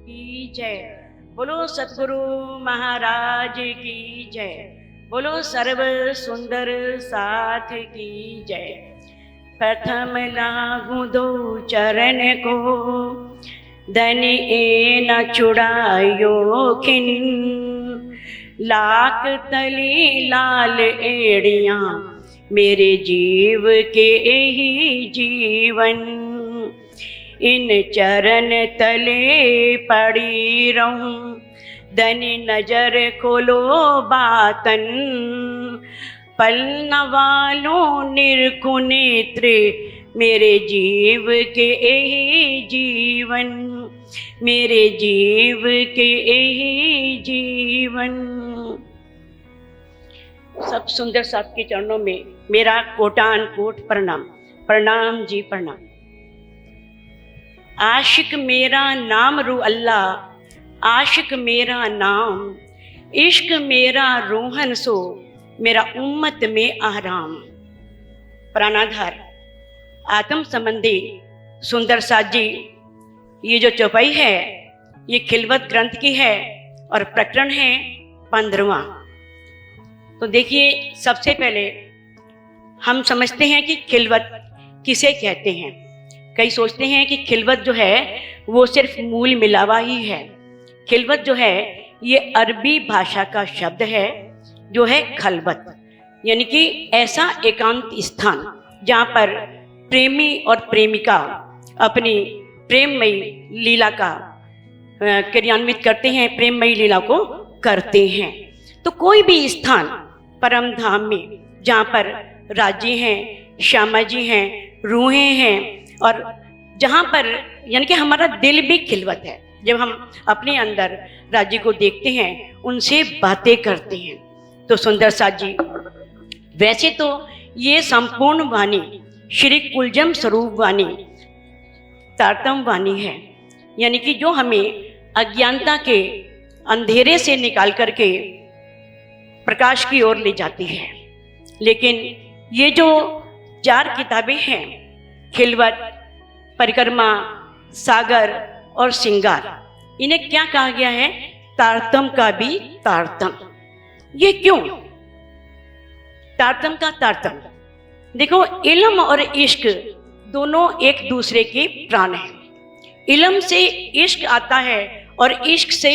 की जय। बोलो सतगुरु महाराज की जय। बोलो सर्व सुंदर साथ की जय। प्रथम लागू दो चरण को, धन ए न छुड़ायो खिन। लाख तली लाल एड़ियाँ, मेरे जीव के ही जीवन। इन चरण तले पड़ी रहूं, धनी नजर खोलो बातन। पलना वालों निरखु नेत्र, मेरे जीव के ही जीवन। मेरे जीव के ही जीवन। सब सुंदर साथ के चरणों में मेरा कोटान कोट प्रणाम। प्रणाम जी प्रणाम। आशिक मेरा नाम रू अल्लाह, आशिक मेरा नाम। इश्क मेरा रोहन सो, मेरा उम्मत में आराम। प्राणाधार आत्म संबंधी सुंदर साथ जी, ये जो चौपाई है ये खिलवत ग्रंथ की है और प्रकरण है 15वां। तो देखिए, सबसे पहले हम समझते हैं कि खिलवत किसे कहते हैं। कई सोचते हैं कि खिलवत जो है वो सिर्फ मूल मिलावा ही है। खिलवत जो है ये अरबी भाषा का शब्द है जो है खलवत, यानी कि ऐसा एकांत स्थान जहाँ पर प्रेमी और प्रेमिका अपनी प्रेममयी लीला का क्रियान्वित करते हैं, प्रेममयी लीला को करते हैं। तो कोई भी स्थान परम धाम में जहाँ पर राजी हैं, श्यामा जी हैं, रूहें हैं, और जहाँ पर यानी कि हमारा दिल भी खिलवत है। जब हम अपने अंदर राजी को देखते हैं, उनसे बातें करते हैं। तो सुंदर साथ जी, वैसे तो ये संपूर्ण वाणी श्री कुलजम स्वरूप वाणी, तारतम वाणी है, यानी कि जो हमें अज्ञानता के अंधेरे से निकाल करके प्रकाश की ओर ले जाती है। लेकिन ये जो 4 किताबें हैं, खिलवत, परिक्रमा, सागर और श्रृंगार, इन्हें क्या कहा गया है? तारतम का भी तारतम। ये क्यों तारतम का तारतम? देखो, इल्म और इश्क दोनों एक दूसरे के प्राण हैं। इल्म से इश्क आता है और इश्क से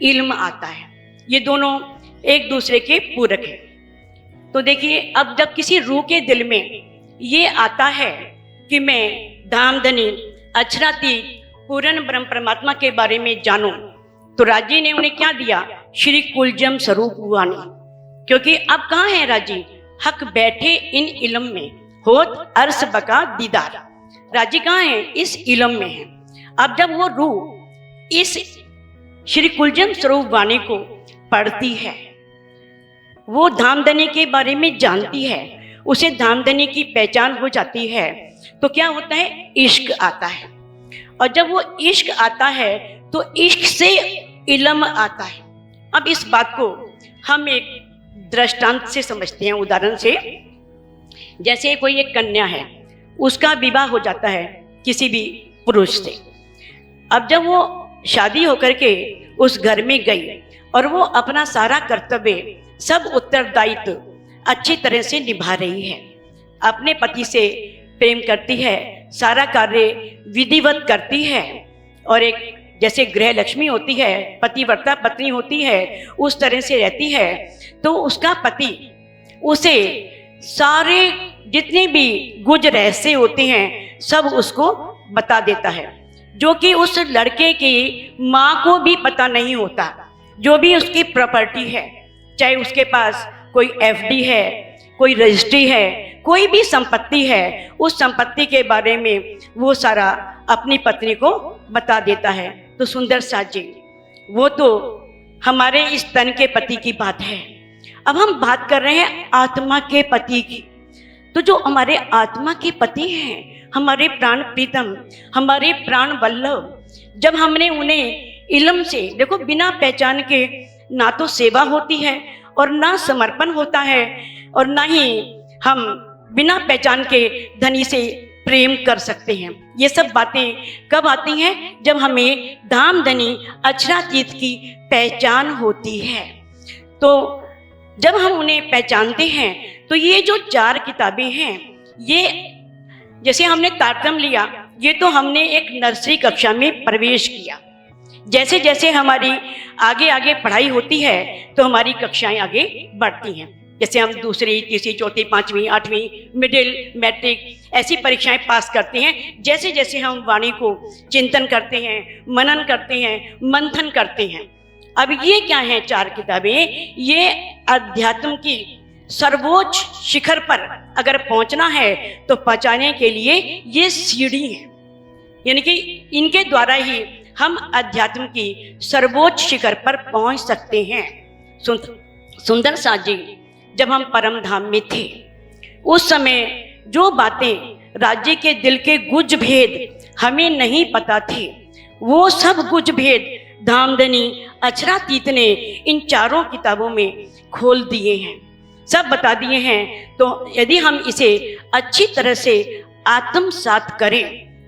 इल्म आता है। ये दोनों एक दूसरे के पूरक हैं। तो देखिए, अब जब किसी रूह के दिल में ये आता है कि मैं धामधनी अक्षरातीत पूर्ण ब्रह्म परमात्मा के बारे में जानूं, तो राजी ने उन्हें क्या दिया? श्री कुलजम स्वरूप वाणी। क्योंकि अब कहाँ है राजी? हक बैठे इन इल्म में, होत अर्श बका दीदार। राजी कहाँ है? इस इल्म में है। अब जब वो रूह इस श्री कुलजम स्वरूप वाणी को पढ़ती है, वो धामधनी के बारे में जानती है, उसे धामधनी की पहचान हो जाती है, तो क्या होता है? इश्क आता है। और जब वो इश्क आता है तो इश्क से इल्म आता है। अब इस बात को हम एक दृष्टांत से समझते हैं, उदाहरण से। जैसे कोई एक कन्या है, उसका विवाह हो जाता है किसी भी पुरुष से। अब जब वो शादी होकर के उस घर में गई और वो अपना सारा कर्तव्य, सब उत्तरदायित्व अच्छी तरह से निभा रही है, अपने पति से प्रेम करती है, सारा कार्य विधिवत करती है, और एक जैसे गृह लक्ष्मी होती है, पतिव्रता पत्नी होती है, उस तरह से रहती है, तो उसका पति उसे सारे जितने भी गुज रहस्य होते हैं सब उसको बता देता है, जो कि उस लड़के की माँ को भी पता नहीं होता। जो भी उसकी प्रॉपर्टी है, चाहे उसके पास कोई एफडी है, कोई रजिस्ट्री है, कोई भी संपत्ति है, उस संपत्ति के बारे में वो सारा अपनी पत्नी को बता देता है। तो सुंदर साथ जी, वो तो हमारे इस तन के पति की बात है। अब हम बात कर रहे हैं आत्मा के पति की। तो जो हमारे आत्मा के पति हैं, हमारे प्राण प्रीतम, हमारे प्राण वल्लभ, जब हमने उन्हें इल्म से, देखो बिना पहचान के ना तो सेवा होती है और ना समर्पण होता है, और ना ही हम बिना पहचान के धनी से प्रेम कर सकते हैं। ये सब बातें कब आती हैं? जब हमें धामधनी अक्षरातीत की पहचान होती है। तो जब हम उन्हें पहचानते हैं तो ये जो 4 किताबें हैं, ये जैसे हमने तारतम्य लिया, ये तो हमने एक नर्सरी कक्षा में प्रवेश किया। जैसे जैसे हमारी आगे आगे पढ़ाई होती है तो हमारी कक्षाएं आगे बढ़ती हैं। जैसे हम दूसरी, तीसरी, चौथी, 5वीं, 8वीं, मिडिल, मैट्रिक ऐसी परीक्षाएं पास करते हैं। जैसे जैसे हम वाणी को चिंतन करते हैं, मनन करते हैं, मंथन करते हैं। अब ये क्या है 4 किताबें? ये अध्यात्म की सर्वोच्च शिखर पर अगर पहुंचना है तो पहुंचाने के लिए ये सीढ़ी है, यानी कि इनके द्वारा ही हम अध्यात्म की सर्वोच्च शिखर पर पहुंच सकते हैं। सुंदर साथ जी, जब हम परम धाम में थे उस समय जो बातें राज्य के दिल के गुज भेद हमें नहीं पता थे, वो सब गुज भेद धामधनी अक्षरातीत ने इन 4 किताबों में खोल दिए हैं, सब बता दिए हैं। तो यदि हम इसे अच्छी तरह से आत्मसात करें,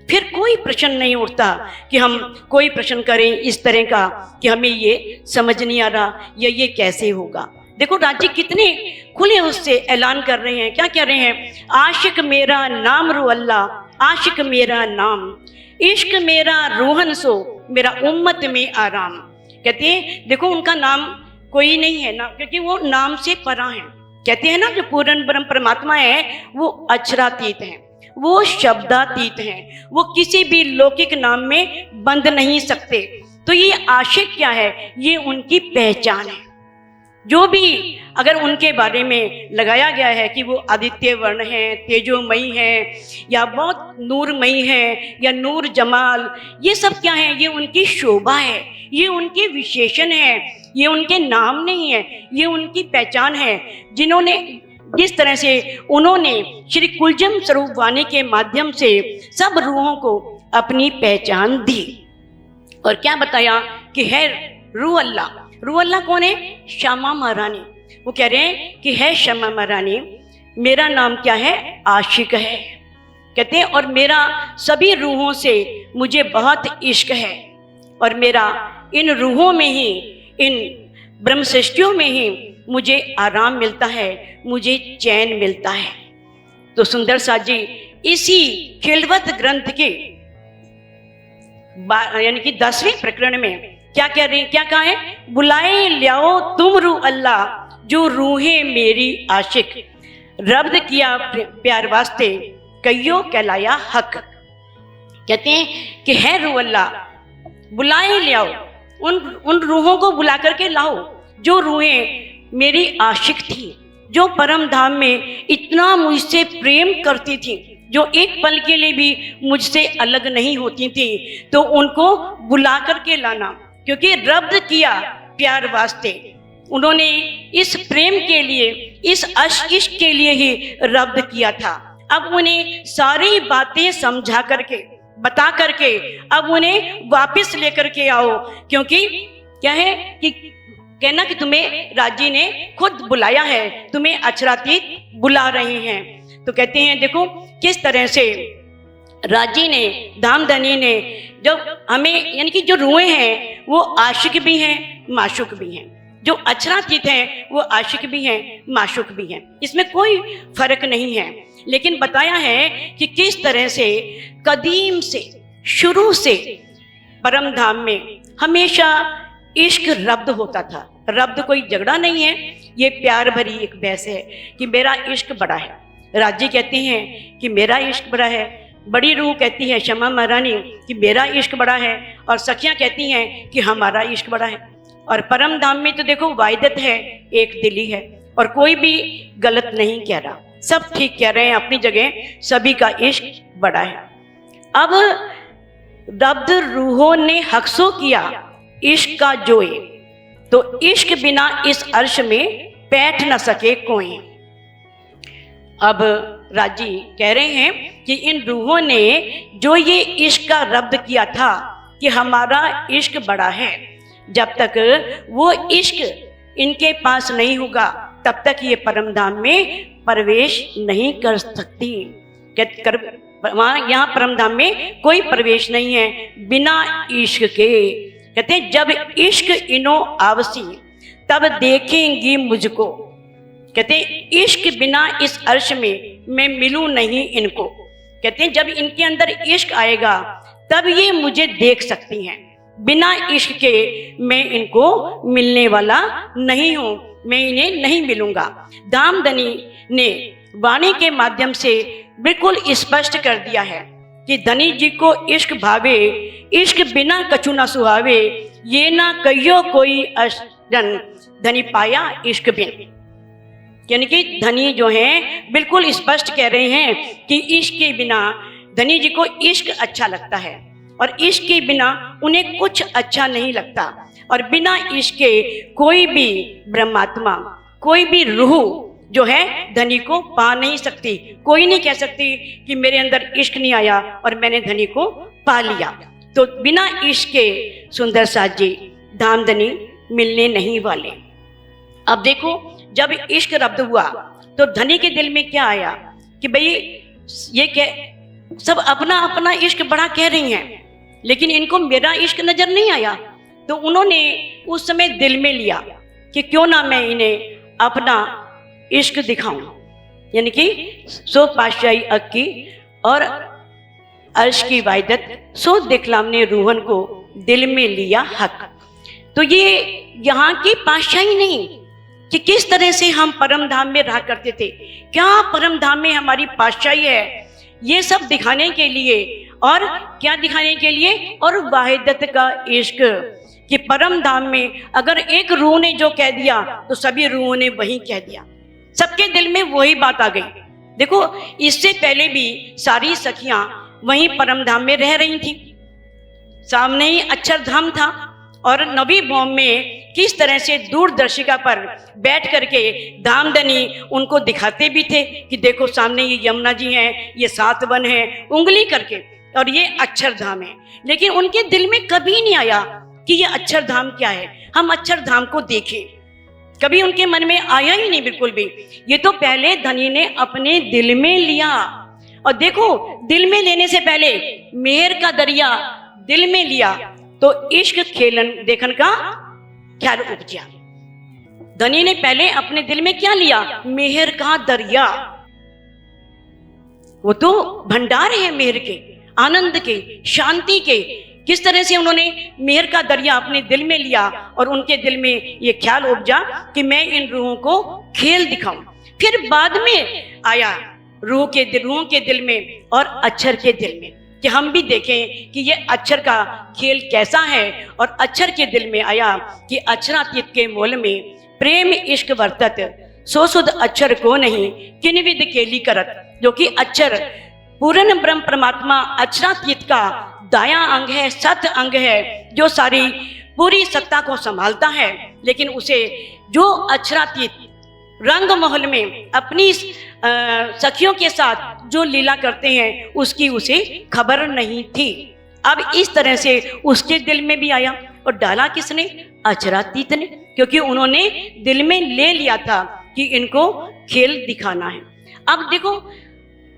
फिर कोई प्रश्न नहीं उठता कि हम कोई प्रश्न करें इस तरह का कि हमें ये समझ नहीं आ रहा या ये कैसे होगा। देखो राज्य कितने खुले उससे ऐलान कर रहे हैं, क्या कह रहे हैं? आशिक मेरा नाम रू अल्लाह, आशिक मेरा नाम, इश्क मेरा रूहन सो, मेरा उम्मत में आराम। कहते हैं देखो उनका नाम कोई नहीं है ना, क्योंकि वो नाम से परा है। कहते हैं ना जो पूर्ण ब्रह्म परमात्मा है वो अक्षरातीत है, वो शब्दातीत हैं, वो किसी भी लौकिक नाम में बंध नहीं सकते। तो ये आशिक क्या है? ये उनकी पहचान है। जो भी अगर उनके बारे में लगाया गया है कि वो आदित्य वर्ण हैं, तेजोमयी हैं, या बहुत नूरमयी हैं, या नूर जमाल, ये सब क्या है? ये उनकी शोभा है, ये उनके विशेषण है, ये उनके नाम नहीं है, ये उनकी पहचान है। जिन्होंने जिस तरह से उन्होंने श्री कुलजम स्वरूप वाणी के माध्यम से सब रूहों को अपनी पहचान दी और क्या बताया कि है रूह अल्लाह। रूह अल्लाह कौन है? श्यामा महारानी। वो कह रहे हैं कि है श्यामा महारानी, मेरा नाम क्या है? आशिक है। कहते हैं और मेरा सभी रूहों से मुझे बहुत इश्क है और मेरा इन रूहों में ही, इन ब्रह्म सृष्टियों में ही मुझे आराम मिलता है, मुझे चैन मिलता है। तो सुंदर साथ जी इसी खिलवत ग्रंथ के यानी कि 10वें प्रकरण में क्या कह रहे हैं? क्या कहा है? बुलाए लियाओ तुम रूह अल्लाह, जो रूहे मेरी आशिक, रब्द किया प्यार वास्ते, कईयो कहलाया हक। कहते हैं कि है रूह अल्लाह, बुलाए लियाओ, उन रूहों को बुला करके लाओ जो रूहें मेरी आशिक थी, जो परम धाम में इतना मुझसे प्रेम करती थी, जो एक पल के लिए भी मुझसे अलग नहीं होती थी। तो उनको बुला करके लाना, क्योंकि रब्द किया प्यार वास्ते, उन्होंने इस प्रेम के लिए, इस इश्क के लिए ही रब्द किया था। अब उन्हें सारी बातें समझा करके, बता करके अब उन्हें वापस लेकर के आओ, क्योंकि क्या है कि कहना कि तुम्हें राजी ने खुद बुलाया है, तुम्हें अक्षरातीत बुला रहे हैं। तो कहते हैं देखो किस तरह से राजी ने, धामधनी ने, जब हमें यानी कि जो रूहें हैं वो आशिक भी हैं, माशुक भी हैं, जो अक्षरातीत हैं वो आशिक भी हैं, माशुक भी हैं, इसमें कोई फर्क नहीं है। लेकिन बताया है कि किस तरह से कदीम से, शुरू से परम धाम में हमेशा इश्क रब्द होता था। रब्द कोई झगड़ा नहीं है, ये प्यार भरी एक बहस है कि मेरा इश्क बड़ा है। राजी कहते हैं कि मेरा इश्क बड़ा है, बड़ी रूह कहती है श्यामा महारानी कि मेरा इश्क बड़ा है, और सखियां कहती हैं कि हमारा इश्क बड़ा है। और परम धाम में तो देखो वाहिदत है, एक दिली है, और कोई भी गलत नहीं कह रहा, सब ठीक कह रहे हैं अपनी जगह, सभी का इश्क बड़ा है। अब रब्द रूहों ने हक्सो किया इश्क का जोए, तो इश्क बिना इस अर्श में बैठ न सके कोई। अब राजी कह रहे हैं कि इन रूहों ने जो ये इश्क का रब्द किया था कि हमारा इश्क बड़ा है, जब तक वो इश्क इनके पास नहीं होगा तब तक ये परम धाम में प्रवेश नहीं कर सकती। वहां यहाँ परम धाम में कोई प्रवेश नहीं है बिना इश्क के। कहते हैं जब इश्क इनो आवसी तब देखेंगी मुझको। कहते हैं इश्क बिना इस अर्श में मैं मिलूं नहीं इनको। कहते हैं जब इनके अंदर इश्क आएगा तब ये मुझे देख सकती हैं, बिना इश्क के मैं इनको मिलने वाला नहीं हूं, मैं इन्हें नहीं मिलूंगा। धामधनी ने वाणी के माध्यम से बिल्कुल स्पष्ट कर दिया है कि धनी जी को इश्क भावे, इश्क बिना कछु न सुहावे, ये ना कहियो कोई अजन धनी पाया इश्क बिन। यानी कि धनी जो हैं बिल्कुल स्पष्ट कह रहे हैं कि इश्क के बिना धनी जी को इश्क अच्छा लगता है और इश्क के बिना उन्हें कुछ अच्छा नहीं लगता, और बिना इश्क के कोई भी ब्रह्मात्मा, कोई भी रूह जो है धनी को पा नहीं सकती। कोई नहीं कह सकती कि मेरे अंदर इश्क नहीं आया और मैंने धनी को पा लिया। तो बिना इश्क के सुंदर साथ जी धामधनी मिलने नहीं वाले। अब देखो जब इश्क रब्द हुआ तो धनी के दिल में क्या आया कि भाई ये क्या सब अपना अपना इश्क बड़ा कह रही हैं, लेकिन इनको मेरा इश्क नजर नहीं आया। तो उन्होंने उस समय दिल में लिया कि क्यों ना मैं इन्हें अपना इश्क दिखाऊं, यानी कि सो पातशाही अक्की और अर्श की वायदत सो दिखलाम ने रूहन को दिल में लिया हक। तो ये यहाँ की पातशाही नहीं कि किस तरह से हम परम धाम में रहा करते थे, क्या परम धाम में हमारी पातशाही है, ये सब दिखाने के लिए। और क्या दिखाने के लिए? और वाहिदत का इश्क कि परम धाम में अगर एक रूह ने जो कह दिया तो सभी रूहों ने वही कह दिया, सबके दिल में वही बात आ गई। देखो इससे पहले भी सारी सखियां वहीं परम धाम में रह रही थी, सामने ही अक्षरधाम था, और नवी भौम में किस तरह से दूरदर्शिका पर बैठ करके धामधनी उनको दिखाते भी थे कि देखो सामने ये यमुना जी हैं, ये 7 वन हैं, उंगली करके, और ये अक्षरधाम है। लेकिन उनके दिल में कभी नहीं आया कि ये अक्षरधाम क्या है, हम अक्षरधाम को देखें, कभी उनके मन में आया ही नहीं बिल्कुल भी। ये तो पहले धनी ने अपने दिल में लिया, और देखो दिल में लेने से पहले मेहर का दरिया दिल में लिया तो इश्क खेलन देखन का ख्याल उपजा। धनी ने पहले अपने दिल में क्या लिया? मेहर का दरिया। वो तो भंडार है मेहर के, आनंद के, शांति के। किस तरह से उन्होंने मेहर का दरिया अपने दिल में लिया और उनके दिल में ये ख्याल उपजा कि मैं इन रूहों को खेल दिखाऊं। फिर बाद में आया रूहों के दिल में और अक्षर के दिल में कि हम भी देखें कि ये अक्षर का खेल कैसा है। और अक्षर के दिल में आया कि अक्षरातीत के मोल में प्रेम इश्क वर्तत, सो सुध अक्षर को नहीं किन विद केली करत। जो कि अक्षर पूर्ण ब्रह्म परमात्मा अक्षरातीत का दाया अंग है, सत अंग है, जो सारी पूरी सत्ता को संभालता है। लेकिन उसे जो अक्षरातीत रंग महल में अपनी सखियों के साथ जो लीला करते हैं उसकी उसे खबर नहीं थी। अब इस तरह से उसके दिल में भी आया, और डाला किसने? अक्षरातीत ने, क्योंकि उन्होंने दिल में ले लिया था कि इनको खेल दिखाना है। अब देखो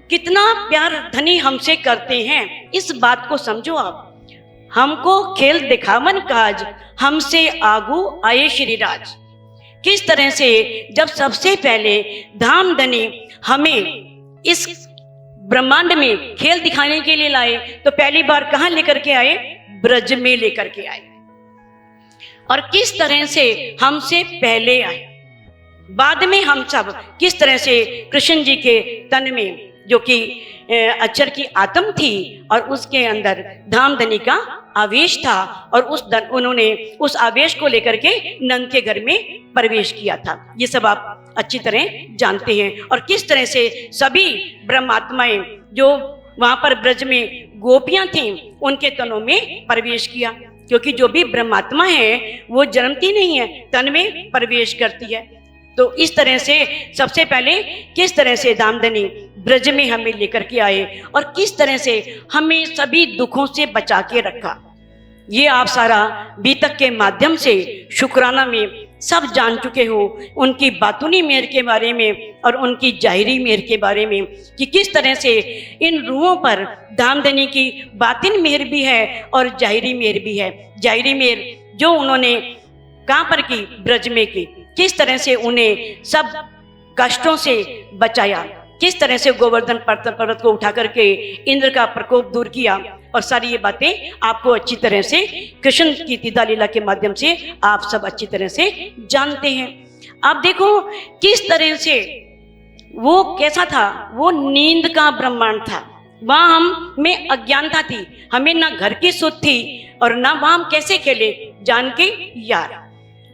कितना प्यार धनी हमसे करते हैं, इस बात को समझो आप। हमको खेल दिखावन काज, हमसे आगू आए श्री राज। किस तरह से जब सबसे पहले धामधनी हमें इस ब्रह्मांड में खेल दिखाने के लिए लाए तो पहली बार कहां लेकर के आए? ब्रज में लेकर के आए। और किस तरह से हमसे पहले आए, बाद में हम सब किस तरह से कृष्ण जी के तन में जो कि अक्षर की आत्म थी और उसके अंदर धामधनी का आवेश था, और उन्होंने उस आवेश को लेकर के नंद के घर में प्रवेश किया था। ये सब आप अच्छी तरह जानते हैं। और किस तरह से सभी ब्रह्मात्माएं जो वहां पर ब्रज में गोपियां थीं उनके तनों में प्रवेश किया, क्योंकि जो भी ब्रह्मात्मा है वो जन्मती नहीं है, तन में प्रवेश करती है। तो इस तरह से सबसे पहले किस तरह से धामधनी ब्रज में हमें लेकर के आए और किस तरह से हमें सभी दुखों से बचा के रखा, ये आप सारा बीतक के माध्यम से शुक्राना में सब जान चुके हो, उनकी बातूनी मेहर के बारे में और उनकी जाहिरी मेहर के बारे में, कि किस तरह से इन रूहों पर धामधनी की बातिन मेहर भी है और जाहिरी मेहर भी है। जाहिरी मेहर जो उन्होंने कहाँ पर की, ब्रज में की, किस तरह से उन्हें सब कष्टों से बचाया, किस तरह से गोवर्धन पर्वत को उठा करके इंद्र का प्रकोप दूर किया, और सारी ये बातें आपको अच्छी तरह से कृष्ण की तीता लीला के माध्यम से आप सब अच्छी तरह से जानते हैं। आप देखो किस तरह से वो कैसा था, वो नींद का ब्रह्मांड था। वहाँ हम में अज्ञानता थी, हमें ना घर की सुध थी और ना वहाँ हम कैसे खेले जान के यार,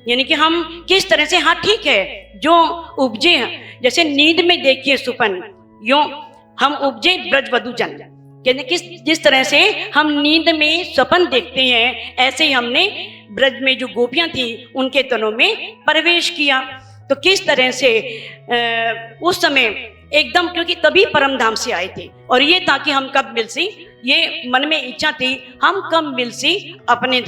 यानी कि हम किस तरह से, हाँ ठीक है, जो उपजे हैं, जैसे नींद में देखिए सुपन, यूं हम उपजे ब्रजवधु जन, यानी जिस तरह से हम नींद में सपन देखते हैं, ऐसे ही हमने ब्रज में जो गोपियां थी उनके तनों में प्रवेश किया। तो किस तरह से उस समय एकदम, क्योंकि तभी परम धाम से आए थे और ये था कि हम कब मिलसी, ये मन में इच्छा थी, हम कब मिलसी अपने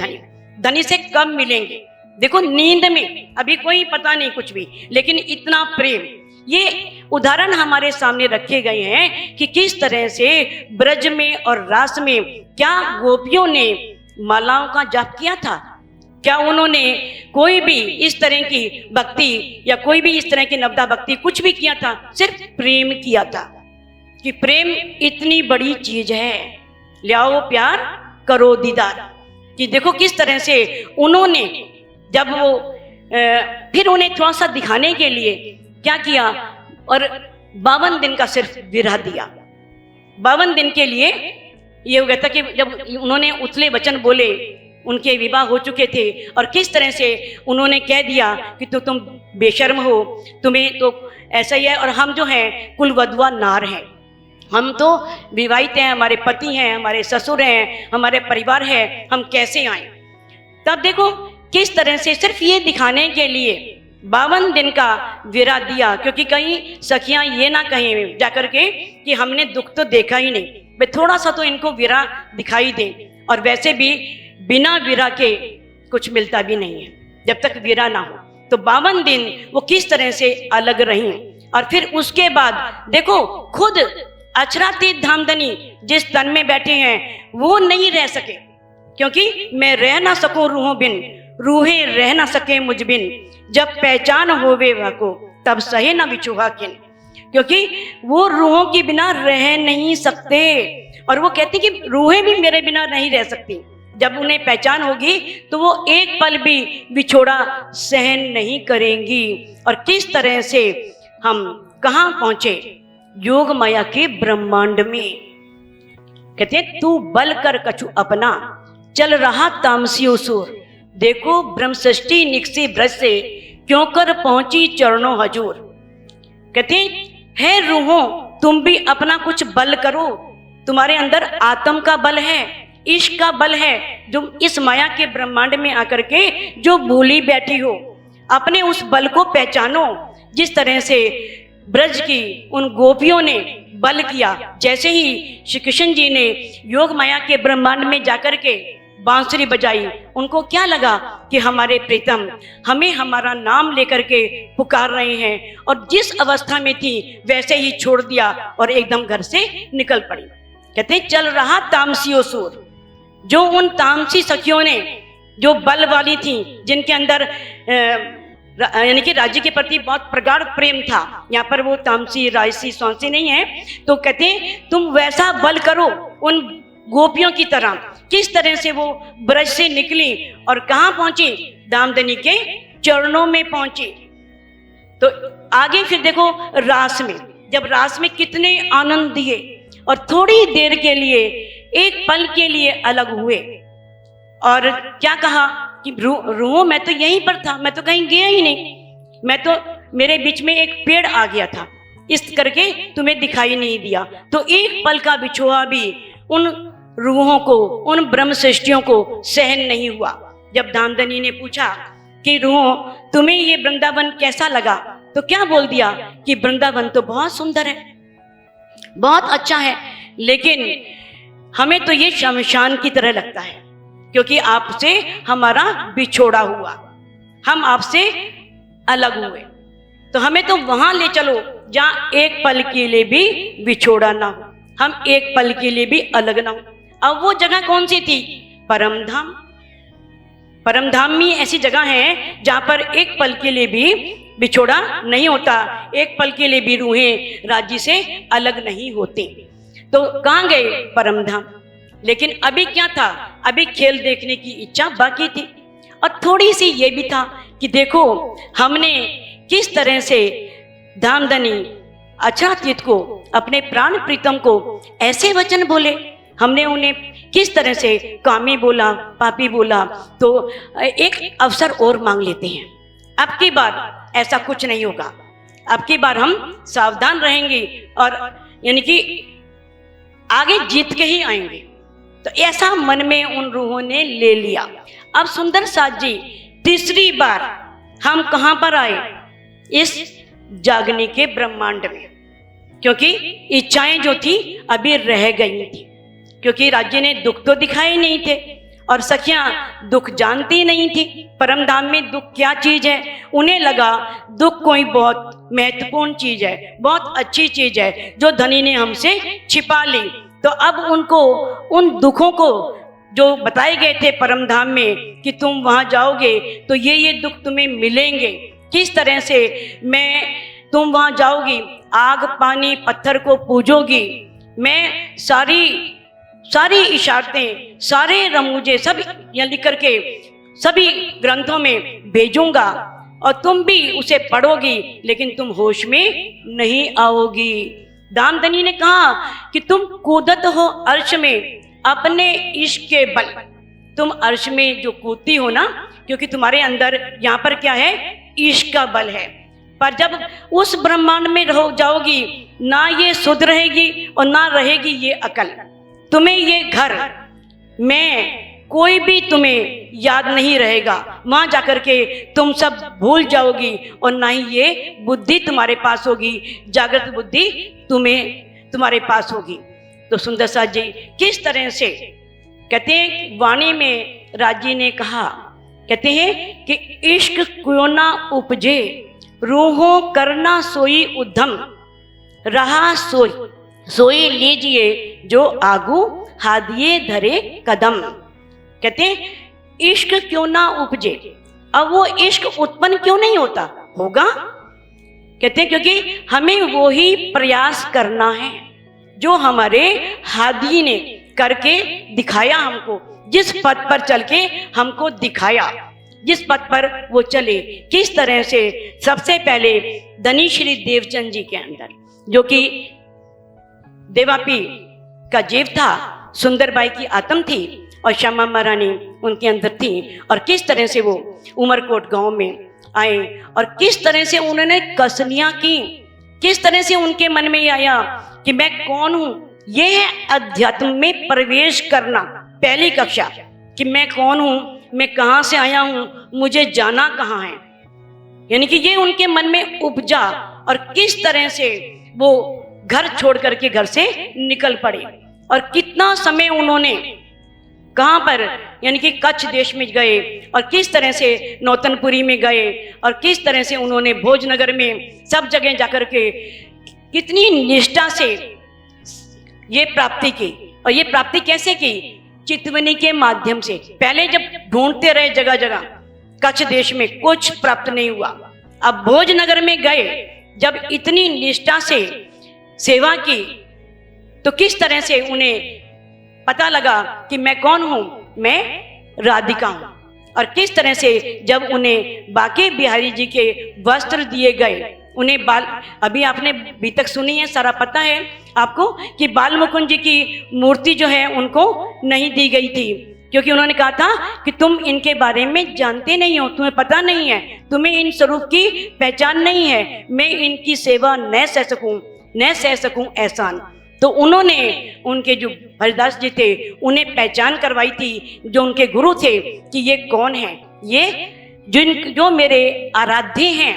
धनी से कब मिलेंगे। देखो नींद में अभी कोई पता नहीं कुछ भी, लेकिन इतना प्रेम, ये उदाहरण हमारे सामने रखे गए हैं कि किस तरह से ब्रज में और रास में क्या गोपियों ने मालाओं का जाप किया था, क्या उन्होंने कोई भी इस तरह की भक्ति या कोई भी इस तरह की नवदा भक्ति कुछ भी किया था, सिर्फ प्रेम किया था। कि प्रेम इतनी बड़ी चीज है, लियाओ प्यार करो दीदार। कि देखो किस तरह से उन्होंने जब वो फिर उन्हें थोड़ा सा दिखाने के लिए क्या किया, और 52 दिन का सिर्फ विरह दिया। 52 दिन के लिए ये हो गया था कि जब उन्होंने उथले वचन बोले, उनके विवाह हो चुके थे, और किस तरह से उन्होंने कह दिया कि तो तुम बेशर्म हो, तुम्हें तो ऐसा ही है, और हम जो हैं कुलवधवा नार हैं, हम तो विवाहित हैं, हमारे पति हैं, हमारे ससुर हैं, हमारे परिवार है, हम कैसे आए। तब देखो किस तरह से सिर्फ ये दिखाने के लिए 52 दिन का विरह दिया, क्योंकि कहीं सखियां ये ना कहें जाकर के कि हमने दुख तो देखा ही नहीं, वे थोड़ा सा तो इनको विरह दिखाई दे। और वैसे भी बिना विरह के कुछ मिलता भी नहीं है, जब तक विरह ना हो। तो 52 दिन वो किस तरह से अलग रही, और फिर उसके बाद देखो खुद अचरातीत धामधनी जिस तन में बैठे हैं वो नहीं रह सके, क्योंकि मैं रह ना सकूं रूहों बिन, रूहें रह ना सके मुझ बिन, जब पहचान होवे वह को तब सहे ना बिछुहा किन। क्योंकि वो रूहों के बिना रह नहीं सकते, और वो कहती कि रूहें भी मेरे बिना नहीं रह सकती। जब उन्हें पहचान होगी तो वो एक पल भी बिछोड़ा सहन नहीं करेंगी। और किस तरह से हम कहाँ पहुंचे, योग माया के ब्रह्मांड में। कहते हैं तू बल कर कछु अपना, चल रहा तामसियो सुर, देखो ब्रह्म सृष्टि निकसी ब्रज से, क्यों कर पहुंची चरणों हजूर। कहते है रूहों तुम भी अपना कुछ बल करो, तुम्हारे अंदर आत्म का बल है, इश्क का बल है, जो इस माया के ब्रह्मांड में आकर के जो भूली बैठी हो, अपने उस बल को पहचानो। जिस तरह से ब्रज की उन गोपियों ने बल किया, जैसे ही श्री कृष्ण जी ने योग माया के ब्रह्मांड में जाकर के बांसुरी बजाई, उनको क्या लगा कि हमारे प्रीतम हमें हमारा नाम लेकर के पुकार रहे हैं, और जिस अवस्था में थी वैसे ही छोड़ दिया और एकदम घर से निकल पड़ी। कहते चल रहा तामसियो सूर, जो उन तामसी सखियों ने जो बल वाली थी, जिनके अंदर यानी कि राज्य के प्रति बहुत प्रगाढ़ प्रेम था, यहाँ पर वो तामसी राजसी सौंसी नहीं है, तो कहते तुम वैसा बल करो उन गोपियों की तरह। किस तरह से वो ब्रज से निकली और कहाँ पहुंची, दामदनी के चरणों में पहुंची। तो आगे फिर देखो रास में, जब रास में कितने आनंद दिए, और थोड़ी देर के लिए एक पल के लिए अलग हुए, और क्या कहा कि रूह मैं तो यहीं पर था, मैं तो कहीं गया ही नहीं, मैं तो मेरे बीच में एक पेड़ आ गया था, इस करके तुम्हें दिखाई नहीं दिया। तो एक पल का बिछोहा भी उन रूहों को, उन ब्रह्म सृष्टियों को सहन नहीं हुआ। जब दामदनी ने पूछा कि रूहों तुम्हें ये वृंदावन कैसा लगा, तो क्या बोल दिया कि वृंदावन तो बहुत सुंदर है, बहुत अच्छा है, लेकिन हमें तो ये शमशान की तरह लगता है, क्योंकि आपसे हमारा बिछोड़ा हुआ। हम आपसे अलग हुए, तो हमें तो वहां ले चलो जहां एक पल के लिए भी विछोड़ा ना हो, हम एक पल के लिए भी अलग ना हो। अब वो जगह कौन सी थी? परम धाम। परम धाम में ऐसी जगह है जहां पर एक पल के लिए भी बिछोड़ा नहीं होता, एक पल के लिए भी रूहें राज्य से अलग नहीं होती। तो कहाँ गए? परम धाम। लेकिन अभी क्या था? अभी खेल देखने की इच्छा बाकी थी, और थोड़ी सी ये भी था कि देखो हमने किस तरह से धामधनी अछातीत को, अपने प्राण प्रीतम को ऐसे वचन बोले, हमने उन्हें किस तरह से कामी बोला, पापी बोला। तो एक अवसर और मांग लेते हैं, अब की बार ऐसा कुछ नहीं होगा, अब की बार हम सावधान रहेंगे और यानी कि आगे जीत के ही आएंगे। तो ऐसा मन में उन रूहों ने ले लिया। अब सुंदर साथ जी तीसरी बार हम कहां पर आए? इस जागने के ब्रह्मांड में, क्योंकि इच्छाएं जो थी अभी रह गई थी, क्योंकि राज्य ने दुख तो दिखाए नहीं थे और सखियां दुख जानती नहीं थी। परम धाम में दुख क्या चीज है? उन्हें लगा दुख कोई बहुत महत्वपूर्ण चीज है, बहुत अच्छी चीज है जो धनी ने हमसे छिपा ली। तो अब उनको उन दुखों को जो बताए गए थे परम धाम में कि तुम वहां जाओगे तो ये दुख तुम्हें मिलेंगे, किस तरह से मैं तुम वहां जाओगी, आग पानी पत्थर को पूजोगी, मैं सारी इशारतें, सारे रमूजे सब यहाँ लिख करके सभी ग्रंथों में भेजूंगा और तुम भी उसे पढ़ोगी, लेकिन तुम होश में नहीं आओगी। दामदनी ने कहा कि तुम कूदत हो अर्श में अपने इश्क के बल। तुम अर्श में जो कूदती हो ना, क्योंकि तुम्हारे अंदर यहाँ पर क्या है? इश्क का बल है। पर जब उस ब्रह्मांड में रहो जाओगी, ना ये सुध रहेगी और ना रहेगी ये अकल। तुम्हें ये घर में कोई भी तुम्हें याद नहीं रहेगा, वहां जाकर के तुम सब भूल जाओगी और ना ही ये बुद्धि तुम्हारे पास होगी, जागृत बुद्धि तुम्हारे पास होगी। तो सुंदर साथ जी किस तरह से कहते हैं, वाणी में राजी ने कहा, कहते हैं कि इश्क क्यों ना उपजे, रूहों करना सोई उद्यम, रहा सोई लीजिए जो आगू हादिए धरे कदम। कहते हैं इश्क क्यों ना उपजे। अब वो इश्क उत्पन्न क्यों नहीं होता? होगा, कहते हैं क्योंकि हमें वो ही प्रयास करना है जो हमारे हादी ने करके दिखाया हमको, जिस पथ पर चल के हमको दिखाया, जिस पथ पर वो चले। किस तरह से? सबसे पहले धनी श्री देवचंद जी के अंदर, जो कि देवापी का जीव था, सुंदरबाई की आत्म थी और श्यामा महारानी उनके अंदर थी। और किस तरह से वो उमरकोट गांव में आए और किस तरह से उन्होंने कसनियां की, किस तरह से उनके मन में आया कि मैं कौन हूं। ये है अध्यात्म में प्रवेश करना, पहली कक्षा, कि मैं कौन हूं, मैं कहां से आया हूं, मुझे जाना कहां है। यानी कि ये उनके मन में उपजा और किस तरह से वो घर छोड़ करके घर से निकल पड़े। और कितना समय उन्होंने कहां पर, यानी कि कच्छ देश में गए और किस तरह से नौतनपुरी में गए और किस तरह से उन्होंने भोजनगर में सब जगह जाकर के कितनी निष्ठा से ये प्राप्ति की। और ये प्राप्ति कैसे की? चितवनी के माध्यम से। पहले जब ढूंढते रहे जगह जगह, कच्छ देश में कुछ प्राप्त नहीं हुआ। अब भोजनगर में गए, जब इतनी निष्ठा से सेवा की तो किस तरह से उन्हें पता लगा कि मैं कौन हूं, मैं राधिका हूं। और किस तरह से जब उन्हें बाके बिहारी जी के वस्त्र दिए गए, उन्हें बाल, अभी आपने अभी तक सुनी है, सारा पता है आपको कि बाल मुकुंद जी की मूर्ति जो है उनको नहीं दी गई थी, क्योंकि उन्होंने कहा था कि तुम इनके बारे में जानते नहीं हो, तुम्हें पता नहीं है, तुम्हें इन स्वरूप की पहचान नहीं है, मैं इनकी सेवा न सह सकूं एहसान। तो उन्होंने उनके जो हरिदास जी थे उन्हें पहचान करवाई थी, जो उनके गुरु थे, कि ये कौन है, ये जो मेरे आराध्य हैं,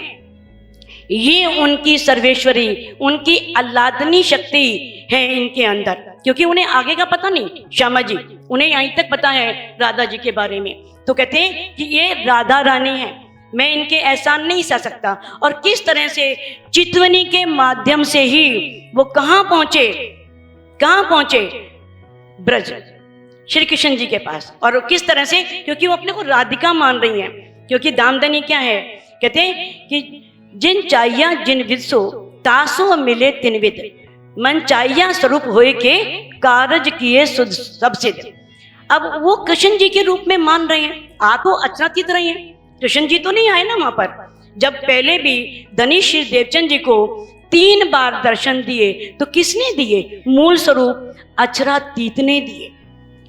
ये उनकी सर्वेश्वरी, उनकी आह्लादनी शक्ति है इनके अंदर। क्योंकि उन्हें आगे का पता नहीं, श्यामा जी, उन्हें यहीं तक पता है राधा जी के बारे में। तो कहते हैं कि ये राधा रानी है, मैं इनके एहसान नहीं सह सकता। और किस तरह से चितवनी के माध्यम से ही वो कहाँ पहुंचे ब्रज, श्री कृष्ण जी के पास। और किस तरह से, क्योंकि वो अपने को राधिका मान रही हैं। क्योंकि दामदनी क्या है, कहते हैं कि जिन चाहिया जिन विदसो तासो मिले तिन विद, मन चाहिया स्वरूप होए के कारज किए सुध सब सिद्ध। अब वो कृष्ण जी के रूप में मान रहे हैं, आप तो अचनातीत रहे हैं, कृष्ण जी तो नहीं आए ना वहां पर। जब पहले भी धनी श्री देवचंद जी को 3 बार दर्शन दिए तो किसने दिए, मूल स्वरूप अचरातीत ने दिए।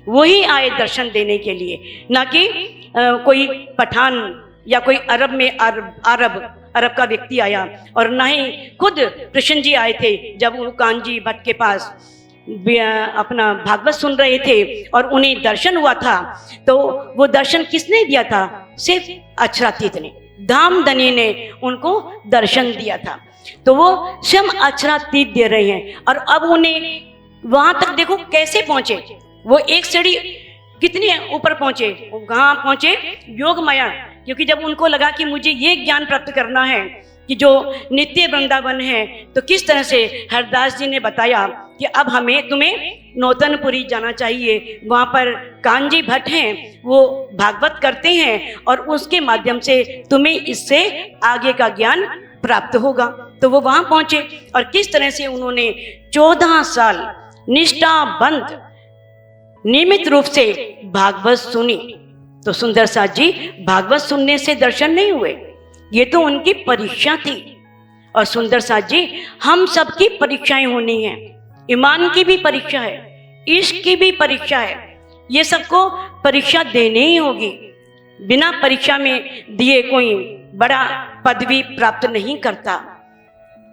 वही आए दर्शन देने के लिए, ना कि कोई पठान या कोई अरब में अरब का व्यक्ति आया, और ना ही खुद कृष्ण जी आए थे जब वो कांजी भट्ट के पास अपना भागवत सुन रहे थे और उन्हें दर्शन हुआ था। तो वो दर्शन किसने दिया था, सिर्फ अचरातीत ने, धामधनी ने उनको दर्शन दिया था। तो वो स्वयं अचरातीत दे रहे हैं। और अब उन्हें वहां तक देखो कैसे पहुंचे, वो एक सीढ़ी कितने ऊपर पहुंचे, वो कहाँ पहुंचे, योग माया। क्योंकि जब उनको लगा कि मुझे ये ज्ञान प्राप्त करना है कि जो नित्य वृंदावन है, तो किस तरह से हरदास जी ने बताया कि अब तुम्हें नौतनपुरी जाना चाहिए। वहाँ पर कांजी भट्ट हैं, वो भागवत करते हैं और उसके माध्यम से तुम्हें इससे आगे का ज्ञान प्राप्त होगा। तो वो वहाँ पहुँचे और किस तरह से उन्होंने 14 साल निष्ठाबंध नियमित रूप से भागवत सुनी। तो सुंदर साथ जी भागवत सुनने से दर्शन नहीं हुए, ये तो उनकी परीक्षा थी। और सुंदर साथ जी हम सबकी परीक्षाएं होनी है, ईमान की भी परीक्षा है, इश्क की भी परीक्षा है, ये सबको परीक्षा देनी ही होगी। बिना परीक्षा में दिए कोई बड़ा पदवी प्राप्त नहीं करता।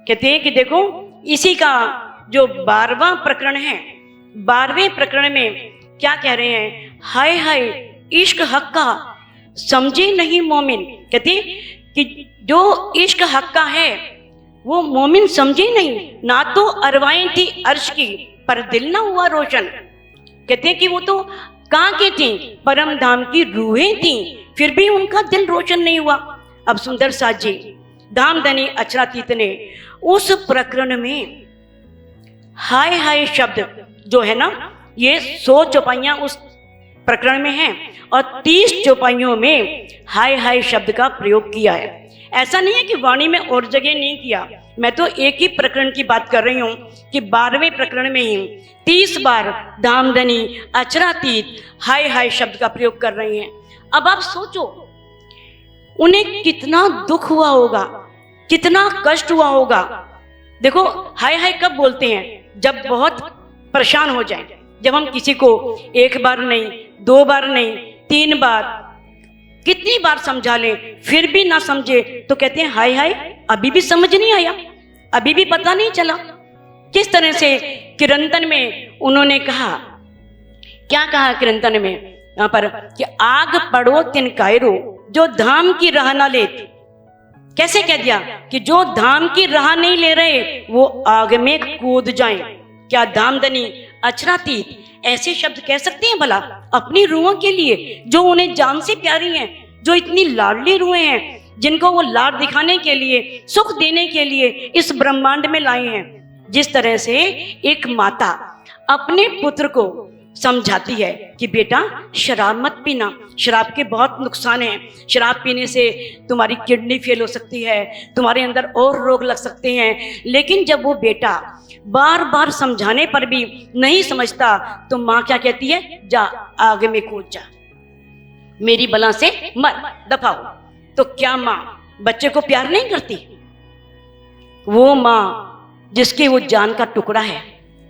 कहते हैं कि देखो इसी का जो 12वां प्रकरण है, 12वें प्रकरण में क्या कह रहे हैं, हाय हाय इश्क हक का समझे नहीं मोमिन। कहते कि जो इश्क हक का है वो मोमिन समझे नहीं, ना तो अरवाएं थी अर्श की पर दिल ना हुआ रोशन। कहते हैं कि वो तो कहाँ की थी, परम धाम की रूहें थी, फिर भी उनका दिल रोशन नहीं हुआ। अब सुंदर साथ जी धामधनी अचरातीत ने उस प्रकरण में हाय हाय शब्द जो है ना, ये 100 चौपाइयां उस प्रकरण में हैं और 30 चौपाइयों में हाय हाय शब्द का प्रयोग किया है। ऐसा नहीं है कि वाणी में और जगह नहीं किया, मैं तो एक ही प्रकरण की बात कर रही हूँ कि 12वें प्रकरण में ही 30 बार धामधनी अचरातीत हाय हाय शब्द का प्रयोग कर रही हैं। अब आप सोचो उन्हें कितना दुख हुआ होगा, कितना कष्ट हुआ होगा। देखो हाय हाय कब बोलते हैं, जब बहुत परेशान हो जाए, जब हम किसी को 1 बार नहीं, 2 बार नहीं, 3 बार, कितनी बार समझा लें फिर भी ना समझे तो कहते हैं हाय हाय अभी भी समझ नहीं आया, अभी भी पता नहीं चला। किस तरह से कीर्तन में उन्होंने कहा, क्या कहा कीर्तन में यहाँ पर कि आग पड़ो तिन कायरो जो धाम की राह ना ले। कैसे कह दिया कि जो धाम की राह नहीं ले रहे वो आग में कूद जाएं। क्या धामधनी अचरातीत ऐसे शब्द कह सकते हैं भला अपनी रूहों के लिए, जो उन्हें जान से प्यारी हैं, जो इतनी लाडली रूहें हैं, जिनको वो लाड दिखाने के लिए, सुख देने के लिए इस ब्रह्मांड में लाए हैं। जिस तरह से एक माता अपने पुत्र को समझाती है कि बेटा शराब मत पीना, शराब के बहुत नुकसान हैं, शराब पीने से तुम्हारी किडनी फेल हो सकती है, तुम्हारे अंदर और रोग लग सकते हैं। लेकिन जब वो बेटा बार बार समझाने पर भी नहीं समझता तो माँ क्या कहती है, जा आगे में कूद जा, मेरी बला से मत दफाओ। तो क्या माँ बच्चे को प्यार नहीं करती? वो माँ जिसकी वो जान का टुकड़ा है,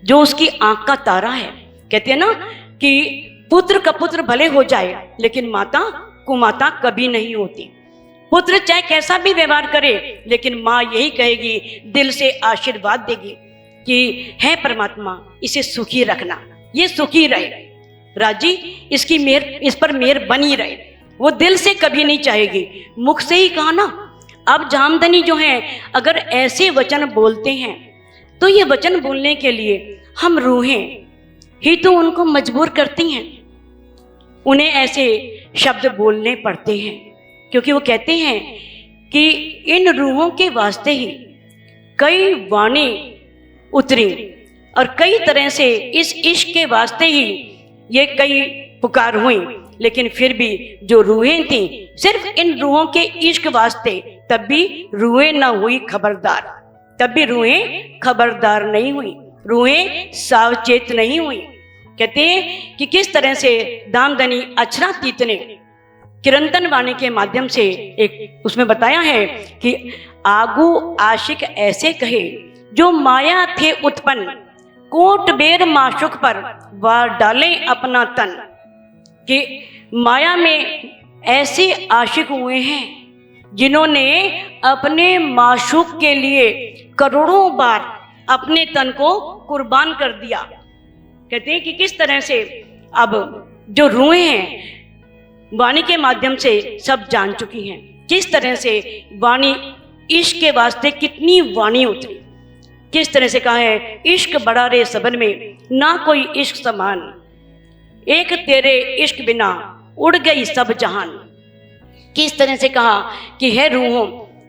जो उसकी आंख का तारा है। कहते हैं ना कि पुत्र का पुत्र भले हो जाए लेकिन माता कुमाता कभी नहीं होती। पुत्र चाहे कैसा भी व्यवहार करे लेकिन माँ यही कहेगी, दिल से आशीर्वाद देगी कि हे परमात्मा इसे सुखी रखना, ये सुखी रहे, राजी इसकी मेहर, इस पर मेहर बनी रहे। वो दिल से कभी नहीं चाहेगी, मुख से ही कहा ना। अब धामधनी जो है अगर ऐसे वचन बोलते हैं तो ये वचन बोलने के लिए हम रूहें ही तो उनको मजबूर करती हैं, उन्हें ऐसे शब्द बोलने पड़ते हैं। क्योंकि वो कहते हैं कि इन रूहों के वास्ते ही कई वाणी उतरी और कई तरह से इस इश्क के वास्ते ही ये कई पुकार हुई, लेकिन फिर भी जो रूहें थी सिर्फ इन रूहों के इश्क वास्ते, तब भी रूहें ना हुई खबरदार, तब भी रूहें खबरदार नहीं हुई, रूहें सावचेत नहीं हुई। कहते हैं कि किस तरह से दामदनी अक्षरातीत ने किरंतन वाणी के माध्यम से एक उसमें बताया है कि आगू आशिक ऐसे कहे जो माया थे उत्पन्न, कोट बेर माशुक पर वार डाले अपना तन। कि माया में ऐसे आशिक हुए हैं जिन्होंने अपने माशूक के लिए करोड़ों बार अपने तन को कुर्बान कर दिया। कहते हैं कि किस तरह से अब जो रूहें हैं वाणी के माध्यम से सब जान चुकी हैं, किस तरह से वाणी इश्क के वास्ते कितनी वाणी उतरी, किस तरह से कहा है इश्क बड़ा रे सबन में ना कोई इश्क समान, एक तेरे इश्क बिना उड़ गई सब जहान। किस तरह से कहा कि है रूहों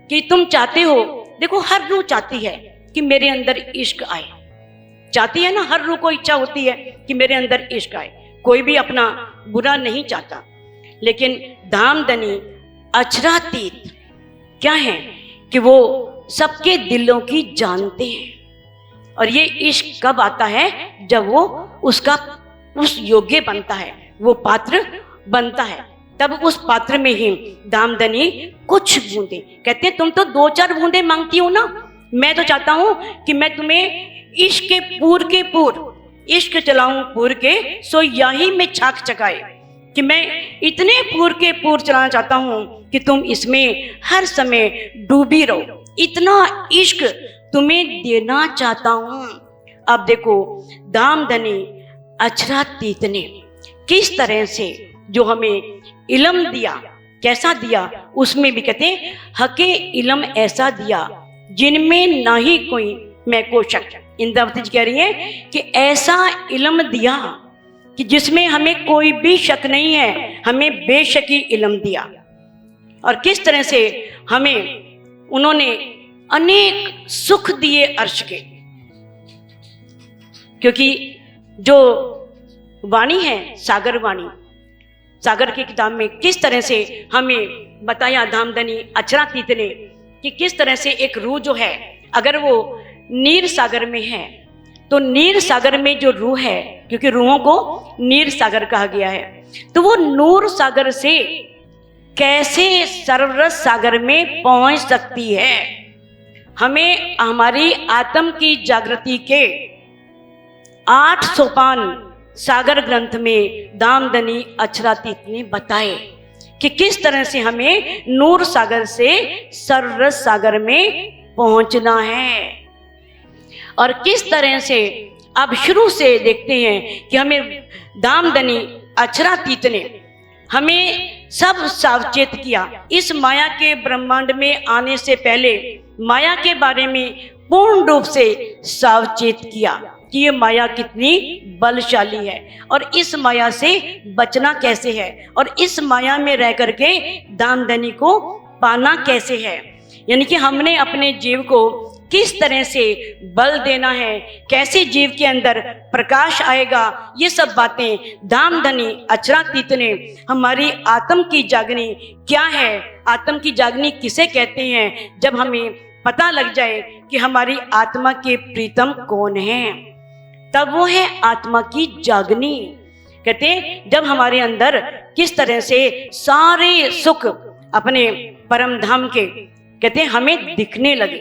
कि तुम चाहते हो, देखो हर रूह चाहती है कि मेरे अंदर इश्क आए, चाहती है ना, हर रूह को इच्छा होती है कि मेरे अंदर इश्क आए, कोई भी अपना बुरा नहीं चाहता। लेकिन धामदनी अक्षरातीत क्या है कि वो सबके दिलों की जानते हैं। और ये इश्क कब आता है? जब वो उसका उस योग्य बनता है, वो पात्र बनता है, तब उस पात्र में ही दामदनी कुछ बूंदे, कहते हैं तुम तो 2-4 बूंदे मांगती हो ना, मैं तो चाहता हूं कि मैं तुम्हें इश्क के पूर इश्क चलाऊं पूर के सो यही में छाक चकाए, कि मैं इतने पूर के पूर चलाना चाहता हूं कि तुम इसमें हर समय डूबी रहो, इतना इश्क तुम्हें देना चाहता हूं। अब देखो दामदनी अक्षरातीत ने किस तरह से जो हमें इल्म दिया, कैसा दिया, उसमें भी कहते हैं हके इल्म ऐसा दिया जिनमें ना ही कोई मैं को शक। इंद्रावती जी कह रही है कि ऐसा इल्म दिया कि जिसमें हमें कोई भी शक नहीं है, हमें बेशकी इल्म दिया। और किस तरह से हमें उन्होंने अनेक सुख दिए अर्श के, क्योंकि जो वाणी है सागर वाणी, सागर की किताब में किस तरह से हमें बताया दामदनी अक्षरातीत ने कि किस तरह से एक रूह जो है अगर वो नीर सागर में है तो नीर सागर में जो रूह है, क्योंकि रूहों को नीर सागर कहा गया है, तो वो नूर सागर से कैसे सररस सागर में पहुंच सकती है। हमें हमारी आत्म की जागृति के 8 सोपान सागर ग्रंथ में दामदनी अक्षरातीत ने बताए कि किस तरह से हमें नूर सागर से सररस सागर में पहुंचना है। और किस तरह से अब शुरू से देखते हैं कि हमें दामदनी अक्षरातीत ने हमें सब सावचेत किया। इस माया के ब्रह्मांड में आने से पहले माया के बारे में पूर्ण रूप से सावचेत किया कि ये माया कितनी बलशाली है और इस माया से बचना कैसे है और इस माया में रह करके दामदनी को पाना कैसे है। यानी कि हमने अपने जीव को किस तरह से बल देना है, कैसे जीव के अंदर प्रकाश आएगा, ये सब बातें दामदनी अक्षरातीत ने हमारी आत्म की जागनी क्या है, आत्म की जागनी किसे कहते हैं, जब हमें पता लग जाए कि हमारी आत्मा के प्रीतम कौन है, तब वो है आत्मा की जागनी। कहते हैं जब हमारे अंदर किस तरह से सारे सुख अपने परम धाम के कहते हैं हमें दिखने लगे,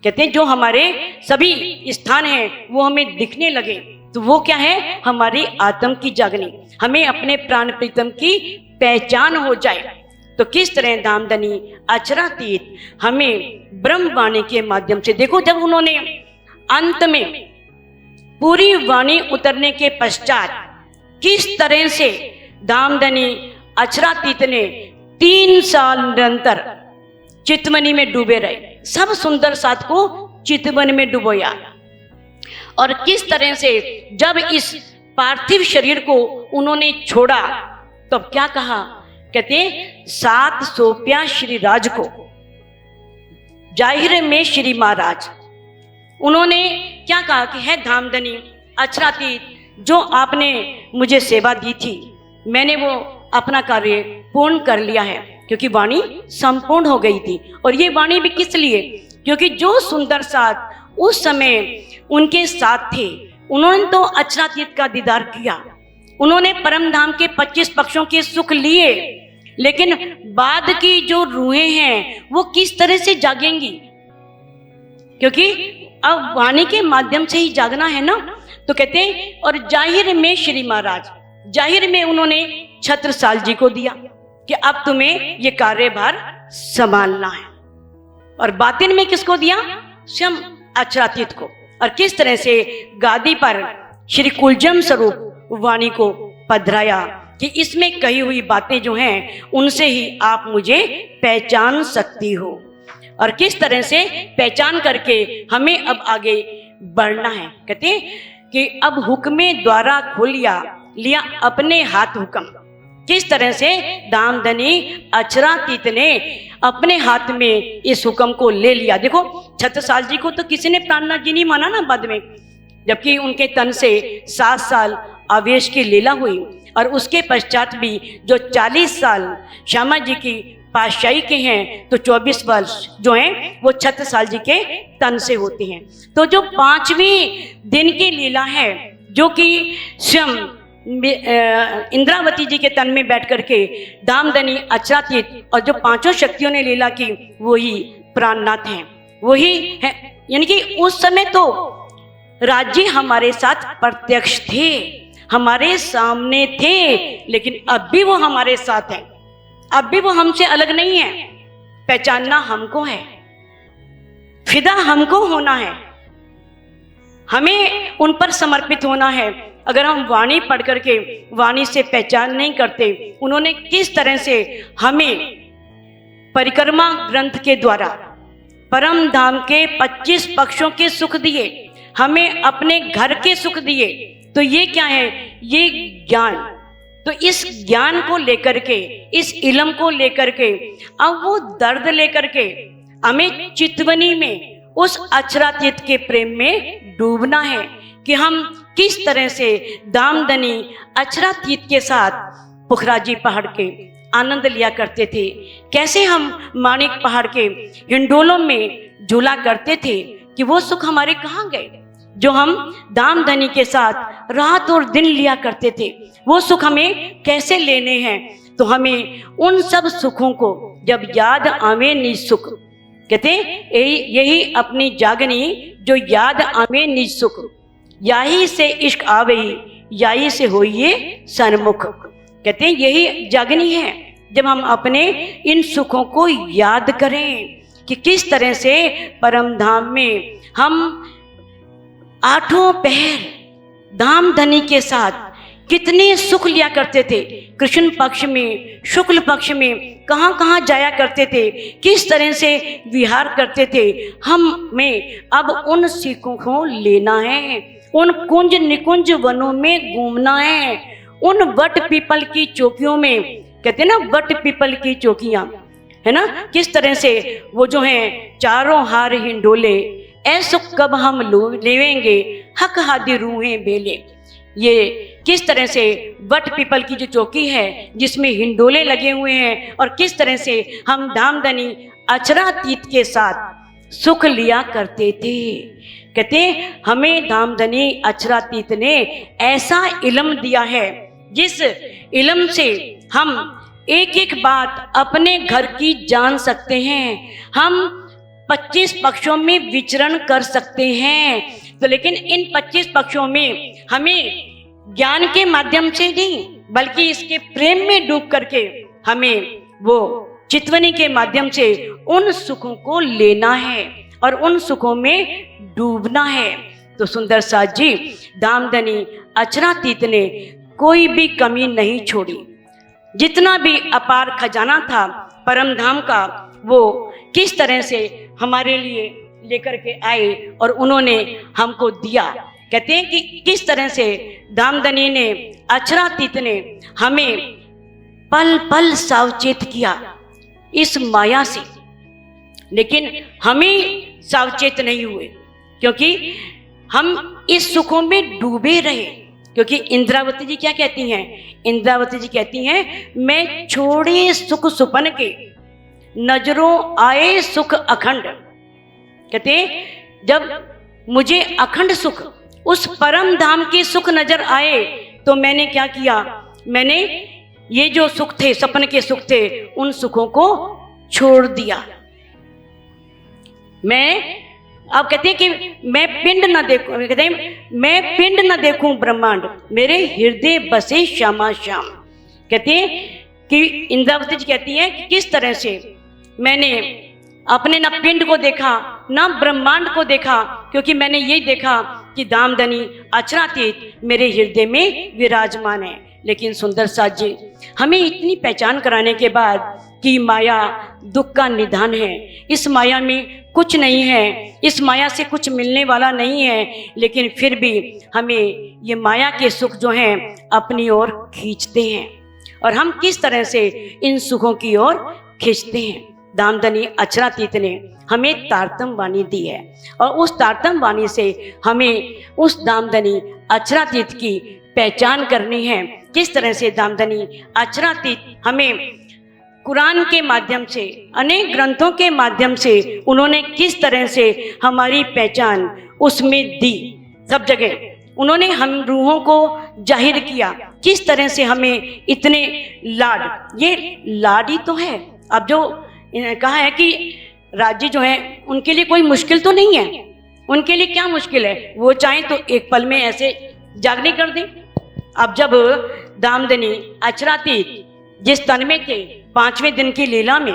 कहते हैं जो हमारे सभी स्थान हैं वो हमें दिखने लगे, तो वो क्या है, हमारी आत्म की जागनी, हमें अपने प्राण प्रीतम की पहचान हो जाए। तो किस तरह दामदनी अक्षरातीत हमें ब्रह्मवाणी के माध्यम से, देखो जब उन्होंने अंत में पूरी वाणी उतरने के पश्चात किस तरह से दामदनी अक्षरातीत ने 3 साल निरंतर चितमनी में डूबे रहे, सब सुंदर साथ को चितमनी में डुबोया। और किस तरह से जब इस पार्थिव शरीर को उन्होंने छोड़ा तो अब क्या कहा कहते हैं 7 सौंपया श्री राज को, जाहिर में श्री महाराज। उन्होंने क्या कहा कि है धामधनी अक्षरातीत, जो आपने मुझे सेवा दी थी मैंने वो अपना कार्य पूर्ण कर लिया है, क्योंकि वाणी संपूर्ण हो गई थी। और ये वाणी भी किस लिए? क्योंकि जो सुंदर साथ उस समय उनके साथ थे, उन्होंने तो अक्षरातीत का दीदार किया, उन्होंने परम धाम के 25 पक्षों के सुख लिए, लेकिन बाद की जो रूहें हैं वो किस तरह से जागेंगी? क्योंकि अब वाणी के माध्यम से ही जागना है ना। तो कहते हैं और जाहिर में श्री महाराज, जाहिर में उन्होंने छत्रसाल जी को दिया कि अब तुम्हें ये कार्यभार संभालना है, और बातिन में किसको दिया? स्वयं अक्षरातीत को। और किस तरह से गादी पर श्री कुलजम स्वरूप वाणी को पधराया कि इसमें कही हुई बातें जो हैं उनसे ही आप मुझे पहचान सकती हो, और किस तरह से पहचान करके हमें अब आगे बढ़ना है। कहते हैं कि अब हुक्मे द्वारा खोल लिया अपने हाथ हुक्म। किस तरह से दामदनी अक्षरातीत ने अपने हाथ में इस हुक्म को ले लिया। देखो छत्रसाल जी को तो किसी ने प्राणनाथ जी नहीं माना ना बाद में, जबकि उनके तन से 7 साल आवेश की लीला हुई, और उसके पश्चात भी जो 40 साल श्यामा जी की पातशाही के हैं, तो 24 वर्ष जो हैं वो छत्रसाल जी के तन से होते हैं। तो जो 5वें दिन की लीला है, जो कि स्वयं इंद्रावती जी के तन में बैठ करके दामदनी अक्षरातीत और जो 5 शक्तियों ने लीला की, वही प्राणनाथ हैं, वही है। यानी कि उस समय तो राज्य हमारे साथ प्रत्यक्ष थे, हमारे सामने थे, लेकिन अब भी वो हमारे साथ हैं, अब भी वो हमसे अलग नहीं है। पहचानना हमको है, फिदा हमको होना है, हमें उन पर समर्पित होना है। अगर हम वाणी पढ़ करके वाणी से पहचान नहीं करते, उन्होंने किस तरह से हमें परिक्रमा ग्रंथ के द्वारा परम धाम के 25 पक्षों के सुख दिए, हमें अपने घर के सुख दिए, तो ये क्या है? ये ज्ञान। तो इस ज्ञान को लेकर के, इस इल्म को लेकर के, अब वो दर्द लेकर के हमें चितवनी में उस अक्षरातीत के प्रेम में डूबना है कि हम किस तरह से दामदनी अक्षरातीत के साथ पुखराजी पहाड़ के आनंद लिया करते थे, कैसे हम माणिक पहाड़ के हिंडोलों में झूला करते थे, कि वो सुख हमारे कहाँ गए जो हम दामदनी के साथ रात और दिन लिया करते थे। वो सुख हमें कैसे लेने हैं? तो हमें उन सब सुखों को जब याद आवे निज सुख, कहते यही अपनी जागनी जो याद आवे निज सुख, याही से इश्क आवे याही से होइए सन्मुख। कहते हैं यही जागनी है जब हम अपने इन सुखों को याद करें कि किस तरह से परम धाम में हम 8 पहर धामधनी के साथ कितने सुख लिया करते थे। कृष्ण पक्ष में, शुक्ल पक्ष में कहाँ कहाँ जाया करते थे, किस तरह से विहार करते थे। हमें अब उन सीखों को लेना है, उन कुंज निकुंज वनों में घूमना है, उन वट पीपल की चौकियों में, कहते ना वट पीपल की चौकियां, है ना, किस तरह से वो जो हैं चारों हार हिंडोले, ऐसो कब हम लेवेंगे हक हादी रूहें बेले। ये किस तरह से वट पीपल की जो चौकी है जिसमें हिंडोले लगे हुए हैं, और किस तरह से हम धामधनी अक्षरातीत के साथ सुख लिया करते थे। कहते हमें धामधनी अक्षरातीत ने ऐसा इल्म दिया है जिस इल्म से हम एक एक बात अपने घर की जान सकते हैं, हम 25 पक्षों में विचरण कर सकते हैं। तो लेकिन इन 25 पक्षों में हमें ज्ञान के माध्यम से नहीं, बल्कि इसके प्रेम में डूब करके हमें वो चितवनी के माध्यम से उन सुखों को लेना है और उन सुखों में डूबना है। तो सुंदर साथ जी धामधनी अक्षरातीत ने कोई भी कमी नहीं छोड़ी। जितना भी अपार खजाना था परम धाम का, वो किस तरह से हमारे लिए लेकर के आए और उन्होंने हमको दिया। कहते हैं कि किस तरह से धामधनी ने अक्षरातीत ने हमें पल पल सावचेत किया इस माया से, लेकिन हमें सावचेत नहीं हुए क्योंकि हम इस सुखों में डूबे रहे। क्योंकि इंद्रावती जी क्या कहती हैं? इंद्रावती जी कहती हैं, मैं छोड़े सुख सुपन के, नजरों आए सुख अखंड। कहते जब मुझे अखंड सुख, उस परम धाम के सुख नजर आए तो मैंने क्या किया? मैंने ये जो सुख थे, सपन के सुख थे, उन सुखों को छोड़ दिया। मैं अब कहते हैं कि मैं पिंड न देखूं, कहते हैं मैं पिंड न देखूं ब्रह्मांड, मेरे हृदय बसे श्यामा श्याम। कहते हैं कि इंद्रावती जी कहती हैं कि किस तरह से मैंने अपने न पिंड को देखा न ब्रह्मांड को देखा, क्योंकि मैंने यही देखा कि दामदनी अचरातीत मेरे हृदय में विराजमान है। लेकिन सुंदर साथ जी, हमें इतनी पहचान कराने के बाद कि माया दुख का निधान है, इस माया में कुछ नहीं है, इस माया से कुछ मिलने वाला नहीं है, लेकिन फिर भी हमें ये माया के सुख जो हैं अपनी ओर खींचते हैं। और हम किस तरह से इन सुखों की ओर खींचते हैं? दामदनी अचरातीत ने हमें तारतम वाणी दी है और उस तारतम वाणी से हमें उस दामदनी अचरातीत की पहचान करनी है। किस तरह से दामदनी अचरातीत हमें कुरान के माध्यम से, अनेक ग्रंथों के माध्यम से उन्होंने किस तरह से हमारी पहचान उसमें दी। सब जगह उन्होंने हम रूहों को जाहिर किया, किस तरह से हमें इतने लाड, ये लाड ही तो है। अब जो कहा है कि राज्य जो है उनके लिए कोई मुश्किल तो नहीं है, उनके लिए क्या मुश्किल है? वो चाहें तो एक पल में ऐसे जागने कर दें। अब जब दामदनी अचरातीत जिस तन में थे, 5वें दिन की लीला में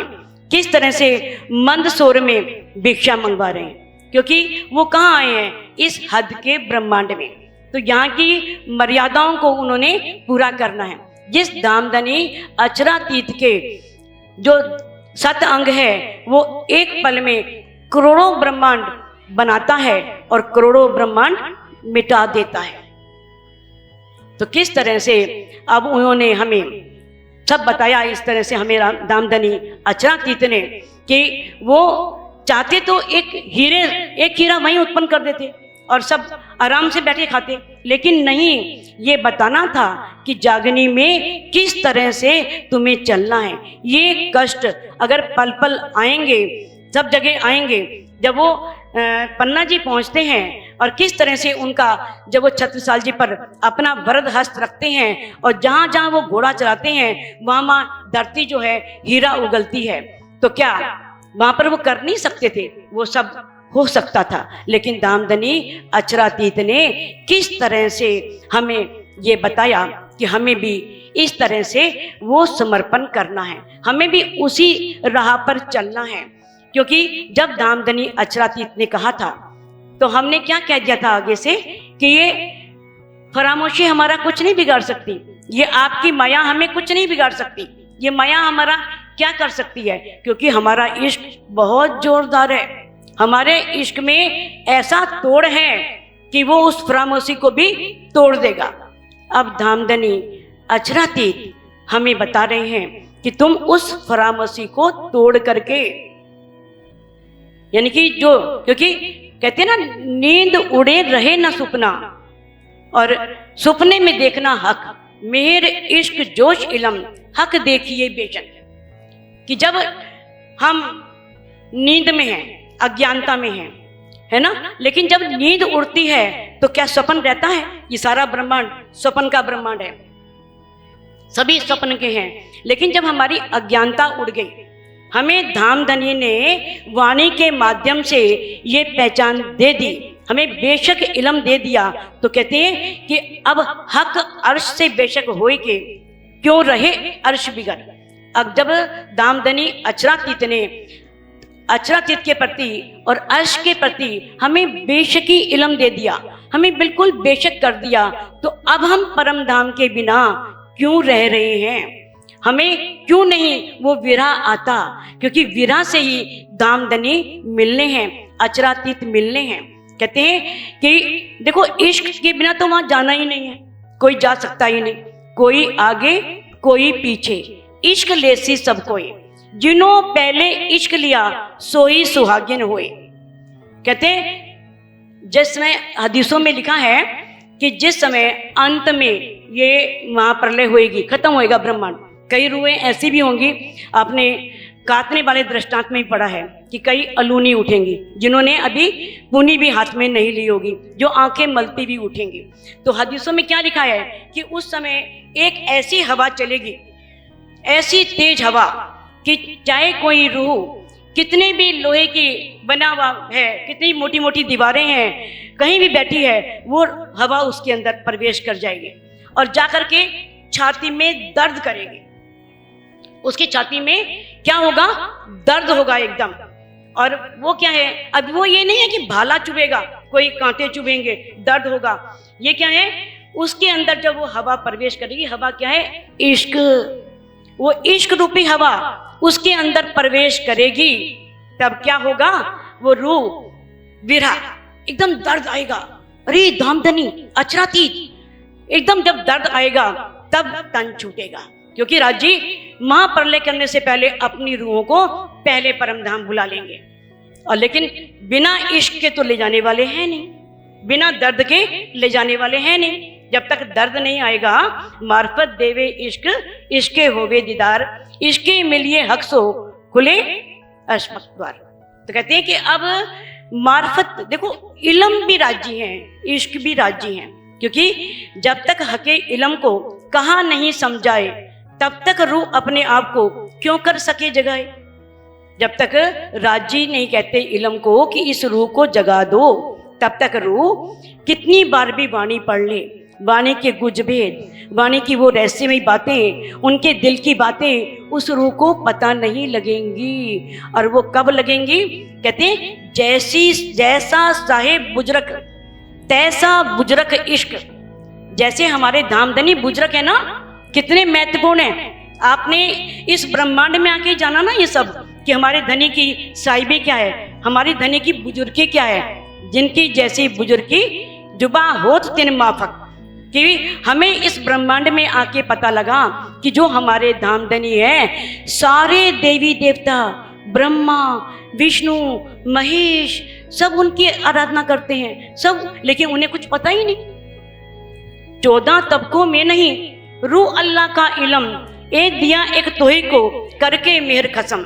किस तरह से मंद स्वर में भिक्षा मंगवा रहे हैं, क्योंकि वो कहाँ आए हैं? इस हद के ब्रह्मांड में। तो यहाँ की मर्यादाओं को उन्होंने पूरा करना है। जिस दामदनी अचरातीत के जो 7 अंग है वो एक पल में करोड़ों ब्रह्मांड बनाता है और करोड़ों ब्रह्मांड मिटा देता है। तो किस तरह से अब उन्होंने हमें सब बताया, इस तरह से हमें दामदनी अचरातीत ने कि वो चाहते तो एक हीरा वहीं उत्पन्न कर देते और सब आराम से बैठे खाते, लेकिन नहीं, ये बताना था कि जागनी में किस तरह से तुम्हें चलना है। ये कष्ट अगर पल पल आएंगे, सब जगह आएंगे। जब वो पन्ना जी पहुंचते हैं और किस तरह से उनका, जब वो छत्रसाल जी पर अपना वरद हस्त रखते हैं और जहाँ जहाँ वो घोड़ा चलाते हैं वहाँ वहाँ धरती जो है हीरा उगलती है, तो क्या वहाँ पर वो कर नहीं सकते थे? वो सब हो सकता था, लेकिन दामदनी अचरातीत ने किस तरह से हमें ये बताया कि हमें भी इस तरह से वो समर्पण करना है, हमें भी उसी राह पर चलना है। क्योंकि जब दामदनी अचरातीत ने कहा था तो हमने क्या कह दिया था आगे से कि ये फरामोशी हमारा कुछ नहीं बिगाड़ सकती, ये आपकी माया हमें कुछ नहीं बिगाड़ सकती, ये माया हमारा क्या कर सकती है? क्योंकि हमारा इश्क बहुत जोरदार है, हमारे इश्क में ऐसा तोड़ है कि वो उस फरामोशी को भी तोड़ देगा। अब दामदनी अचरातीत हमें बता रहे हैं कि तुम उस फरामोशी को तोड़ करके, यानी कि जो, क्योंकि कहते हैं ना, नींद उड़े रहे ना सपना और सपने में देखना हक, मेरे इश्क जोश इलम हक देखिए बेशक। कि जब हम नींद में हैं, अज्ञानता में हैं, है ना, लेकिन जब नींद उड़ती है तो क्या स्वप्न रहता है? ये सारा ब्रह्मांड स्वप्न का ब्रह्मांड है, सभी स्वप्न के हैं। लेकिन जब हमारी अज्ञानता उड़ गई, हमें धामधनी ने वाणी के माध्यम से ये पहचान दे दी, हमें बेशक इल्म दे दिया, तो कहते हैं कि अब हक अर्श से बेशक होए के क्यों रहे अर्श बिगड़। अब जब दामदनी अचरातीत ने अचरातीत के प्रति और अर्श के प्रति हमें बेशकी इल्म दे दिया, हमें बिल्कुल बेशक कर दिया, तो अब हम परम धाम के बिना क्यों रह रहे हैं? हमें क्यों नहीं वो विरह आता? क्योंकि विरह से ही दामदनी मिलने हैं, अचरातीत मिलने हैं। कहते हैं कि देखो, इश्क के बिना तो वहां जाना ही नहीं है, कोई जा सकता ही नहीं, कोई आगे कोई पीछे, इश्क लेसी सब कोई, जिन्हों पहले इश्क लिया सोई सुहागिन हुए। कहते जिस समय हदीसों में लिखा है कि जिस समय अंत में ये महाप्रलय होएगी, खत्म होएगा ब्रह्मांड, कई रूहें ऐसी भी होंगी, आपने काटने वाले दृष्टांत में ही पढ़ा है कि कई अलूनी उठेंगी जिन्होंने अभी पुनी भी हाथ में नहीं ली होगी, जो आंखें मलती भी उठेंगी। तो हदीसों में क्या लिखा है कि उस समय एक ऐसी हवा चलेगी, ऐसी तेज हवा कि चाहे कोई रूह कितने भी लोहे की बना हुआ है, कितनी मोटी मोटी दीवारें हैं, कहीं भी बैठी है, वो हवा उसके अंदर प्रवेश कर जाएगी और जाकर के छाती में दर्द करेगी। उसकी छाती में क्या होगा? दर्द होगा एकदम। और वो क्या है? अब वो ये नहीं है कि भाला चुभेगा, कोई कांटे चुभेंगे, दर्द होगा। ये क्या है? उसके अंदर जब वो हवा प्रवेश करेगी, हवा क्या है? इश्क। वो इश्क रूपी हवा उसके अंदर प्रवेश करेगी, तब क्या होगा? वो रूह विरह, एकदम दर्द आएगा, अरे धामधनी अचरातीत, एकदम जब दर्द आएगा तब तन छूटेगा। क्योंकि राजी महाप्रलय करने से पहले अपनी रूहों को पहले परम धाम बुला लेंगे। और लेकिन बिना इश्क के तो ले जाने वाले हैं नहीं, बिना दर्द के ले जाने वाले हैं नहीं। जब तक दर्द नहीं आएगा, मार्फत देवे इश्क, इश्के होवे दीदार, इश्के मिलिए हक सो खुले अस्मक द्वार। तो कहते हैं कि अब मार्फत, देखो इल्म भी राजी हैं, इश्क भी राजी हैं, क्योंकि जब तक हके इल्म को कहाँ नहीं समझाए तब तक रूह अपने आप को क्यों कर सके जगाए। जब तक राजी नहीं कहते इल्म को कि इस रूह को जगा दो, तब तक रूह कितनी बार भी वाणी पढ़ ले, वाणी के गुज भेद, वाणी की वो रहस्यमयी बातें, उनके दिल की बातें उस रूह को पता नहीं लगेंगी। और वो कब लगेंगी? कहते जैसा साहेब बुजरक तैसा बुजरक इश्क। जैसे हमारे धामधनी बुजरक है ना, कितने महत्वपूर्ण है। आपने इस ब्रह्मांड में आके जाना ना ये सब, कि हमारे धनी की साहिबी क्या है, हमारी धनी की बुजुर्गी क्या है, जिनकी जैसी बुजुर्गी जुबा होत तिन माफक। कि हमें इस ब्रह्मांड में आके पता लगा कि जो हमारे धामधनी है, सारे देवी देवता, ब्रह्मा विष्णु महेश, सब उनकी आराधना करते हैं सब, लेकिन उन्हें कुछ पता ही नहीं। 14 तबकों में नहीं, रूह अल्लाह का इल्म एक दिया एक तोही को करके मेहर कसम।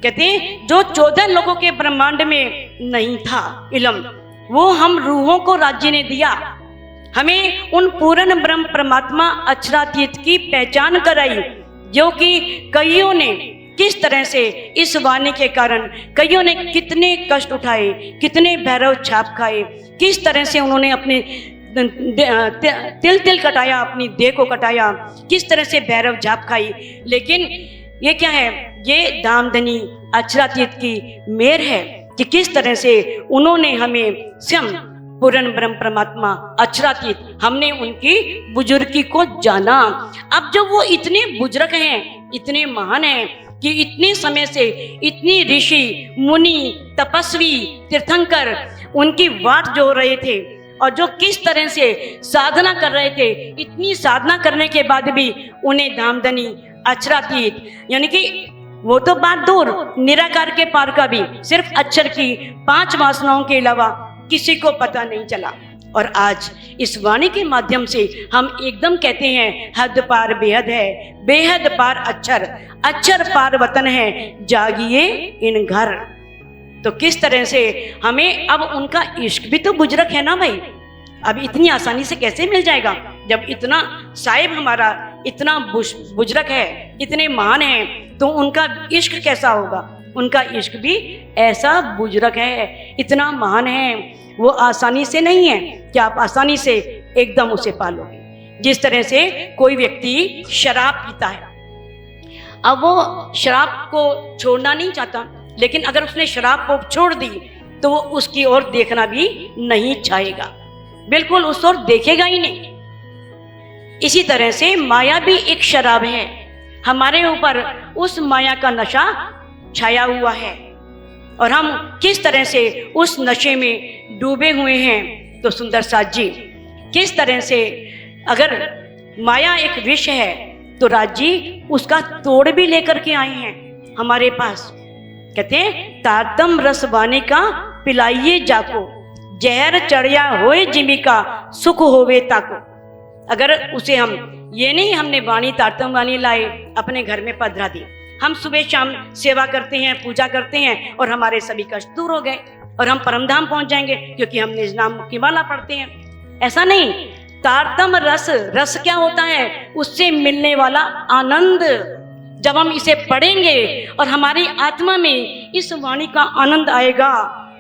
कहते हैं जो 14 लोगों के ब्रह्मांड में नहीं था इल्म, वो हम रूहों को राज्य ने दिया, हमें उन पूर्ण ब्रह्म परमात्मा अक्षरातीत की पहचान कराई, जो कि कईयों ने किस तरह से इस वाणी के कारण कईयों ने कितने कष्ट उठाए, कितने भैरव छाप खाए, किस तरह से उन्होंने अपने तिल तिल कटाया, अपनी देह को कटाया, किस तरह से भैरव झाप खाई। लेकिन ये क्या है? ये धामधनी अक्षरातीत की मेहर है कि किस तरह से उन्होंने हमें स्वयं पूर्ण ब्रह्म परमात्मा अक्षरातीत, हमने उनकी बुजुर्गी को जाना। अब जब वो इतने बुजुर्ग हैं, इतने महान हैं कि इतने समय से इतनी ऋषि मुनि तपस्वी तीर्थंकर उनकी वाट जो रहे थे और जो किस तरह से साधना कर रहे थे, इतनी साधना करने के बाद भी उन्हें धामधनी अक्षरातीत, यानी कि वो तो बात दूर, निराकार के पार का भी सिर्फ अक्षर की 5 वासनाओं के अलावा किसी को पता नहीं चला। और आज इस वाणी के माध्यम से हम एकदम कहते हैं हद पार बेहद है, बेहद पार अक्षर, अक्षर पार वतन है, जागिए इन घर। तो किस तरह से हमें अब उनका इश्क भी तो बुजुर्ग है ना भाई, अब इतनी आसानी से कैसे मिल जाएगा? जब इतना साहिब हमारा इतना बुजुर्ग है, इतने महान है, तो उनका इश्क कैसा होगा? उनका इश्क भी ऐसा बुजुर्ग है, इतना महान है, वो आसानी से नहीं है कि आप आसानी से एकदम उसे पालोगे। जिस तरह से कोई व्यक्ति शराब पीता है, अब वो शराब को छोड़ना नहीं चाहता, लेकिन अगर उसने शराब को छोड़ दी तो वो उसकी ओर देखना भी नहीं चाहेगा, बिल्कुल उस ओर देखेगा ही नहीं। इसी तरह से माया भी एक शराब है, हमारे ऊपर उस माया का नशा छाया हुआ है और हम किस तरह से उस नशे में डूबे हुए हैं। तो सुंदर साथ जी, किस तरह से अगर माया एक विष है तो राजी उसका तोड़ भी लेकर के आए हैं हमारे पास। कहते हैं तारतम रस वानी का पिलाइए जाको, जहर चढ़िया होए जिमी का सुख होवे ताको। अगर उसे हम ये नहीं हमने वाणी तारतम वाणी लाए अपने घर में पधरा दी, हम सुबह शाम सेवा करते हैं, पूजा करते हैं और हमारे सभी कष्ट दूर हो गए और हम परमधाम पहुंच जाएंगे क्योंकि हमने इस नाम की माला पढ़ते हैं। ऐसा नहीं, तारतम रस, रस क्या होता है? उससे मिलने वाला आनंद। जब हम इसे पढ़ेंगे और हमारी आत्मा में इस वाणी का आनंद आएगा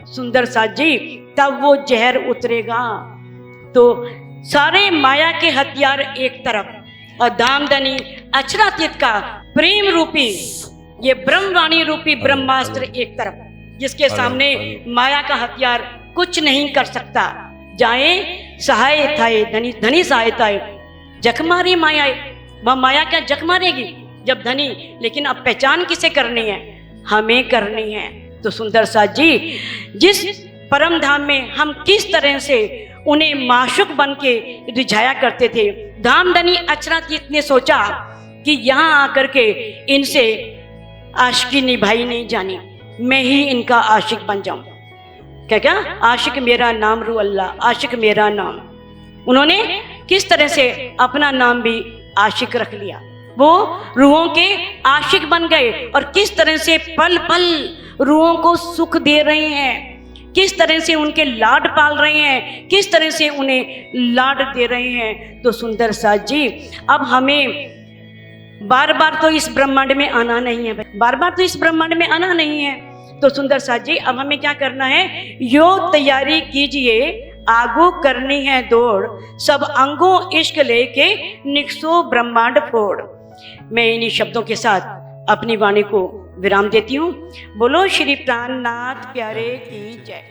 सुंदर साथ जी, तब वो जहर उतरेगा। तो सारे माया के हथियार एक तरफ और धामधनी अक्षरातीत का प्रेम रूपी ये ब्रह्मवाणी रूपी ब्रह्मास्त्र एक तरफ, जिसके सामने माया का हथियार कुछ नहीं कर सकता। जाए सहाय थाए धनी, धनी सहायता जख मारी माया, वह माया क्या जख मारेगी जब धनी। लेकिन अब पहचान किसे करनी है? हमें करनी है। तो सुंदर साथ जी, जिस परम धाम में हम किस तरह से उन्हें माशुक बन के रिझाया करते थे, धामधनी अक्षरातीत ने सोचा कि यहाँ आकर के इनसे आशिकी निभाई नहीं जानी, मैं ही इनका आशिक बन जाऊं। क्या क्या? आशिक मेरा नाम रू अल्लाह, आशिक मेरा नाम। उन्होंने किस तरह से अपना नाम भी आशिक रख लिया, वो रूहों के आशिक बन गए और किस तरह से पल पल रूहों को सुख दे रहे हैं, किस तरह से उनके लाड पाल रहे हैं, किस तरह से उन्हें लाड दे रहे हैं। तो सुंदर साथ जी, अब हमें बार बार तो इस ब्रह्मांड में आना नहीं है, बार बार तो इस ब्रह्मांड में आना नहीं है। तो सुंदर साथ जी, अब हमें क्या करना है? योग तैयारी कीजिए, आगू करनी है दौड़, सब अंगों इश्क लेके निकसो ब्रह्मांड फोड़। मैं इन्हीं शब्दों के साथ अपनी वाणी को विराम देती हूँ। बोलो श्री प्राणनाथ प्यारे की जय।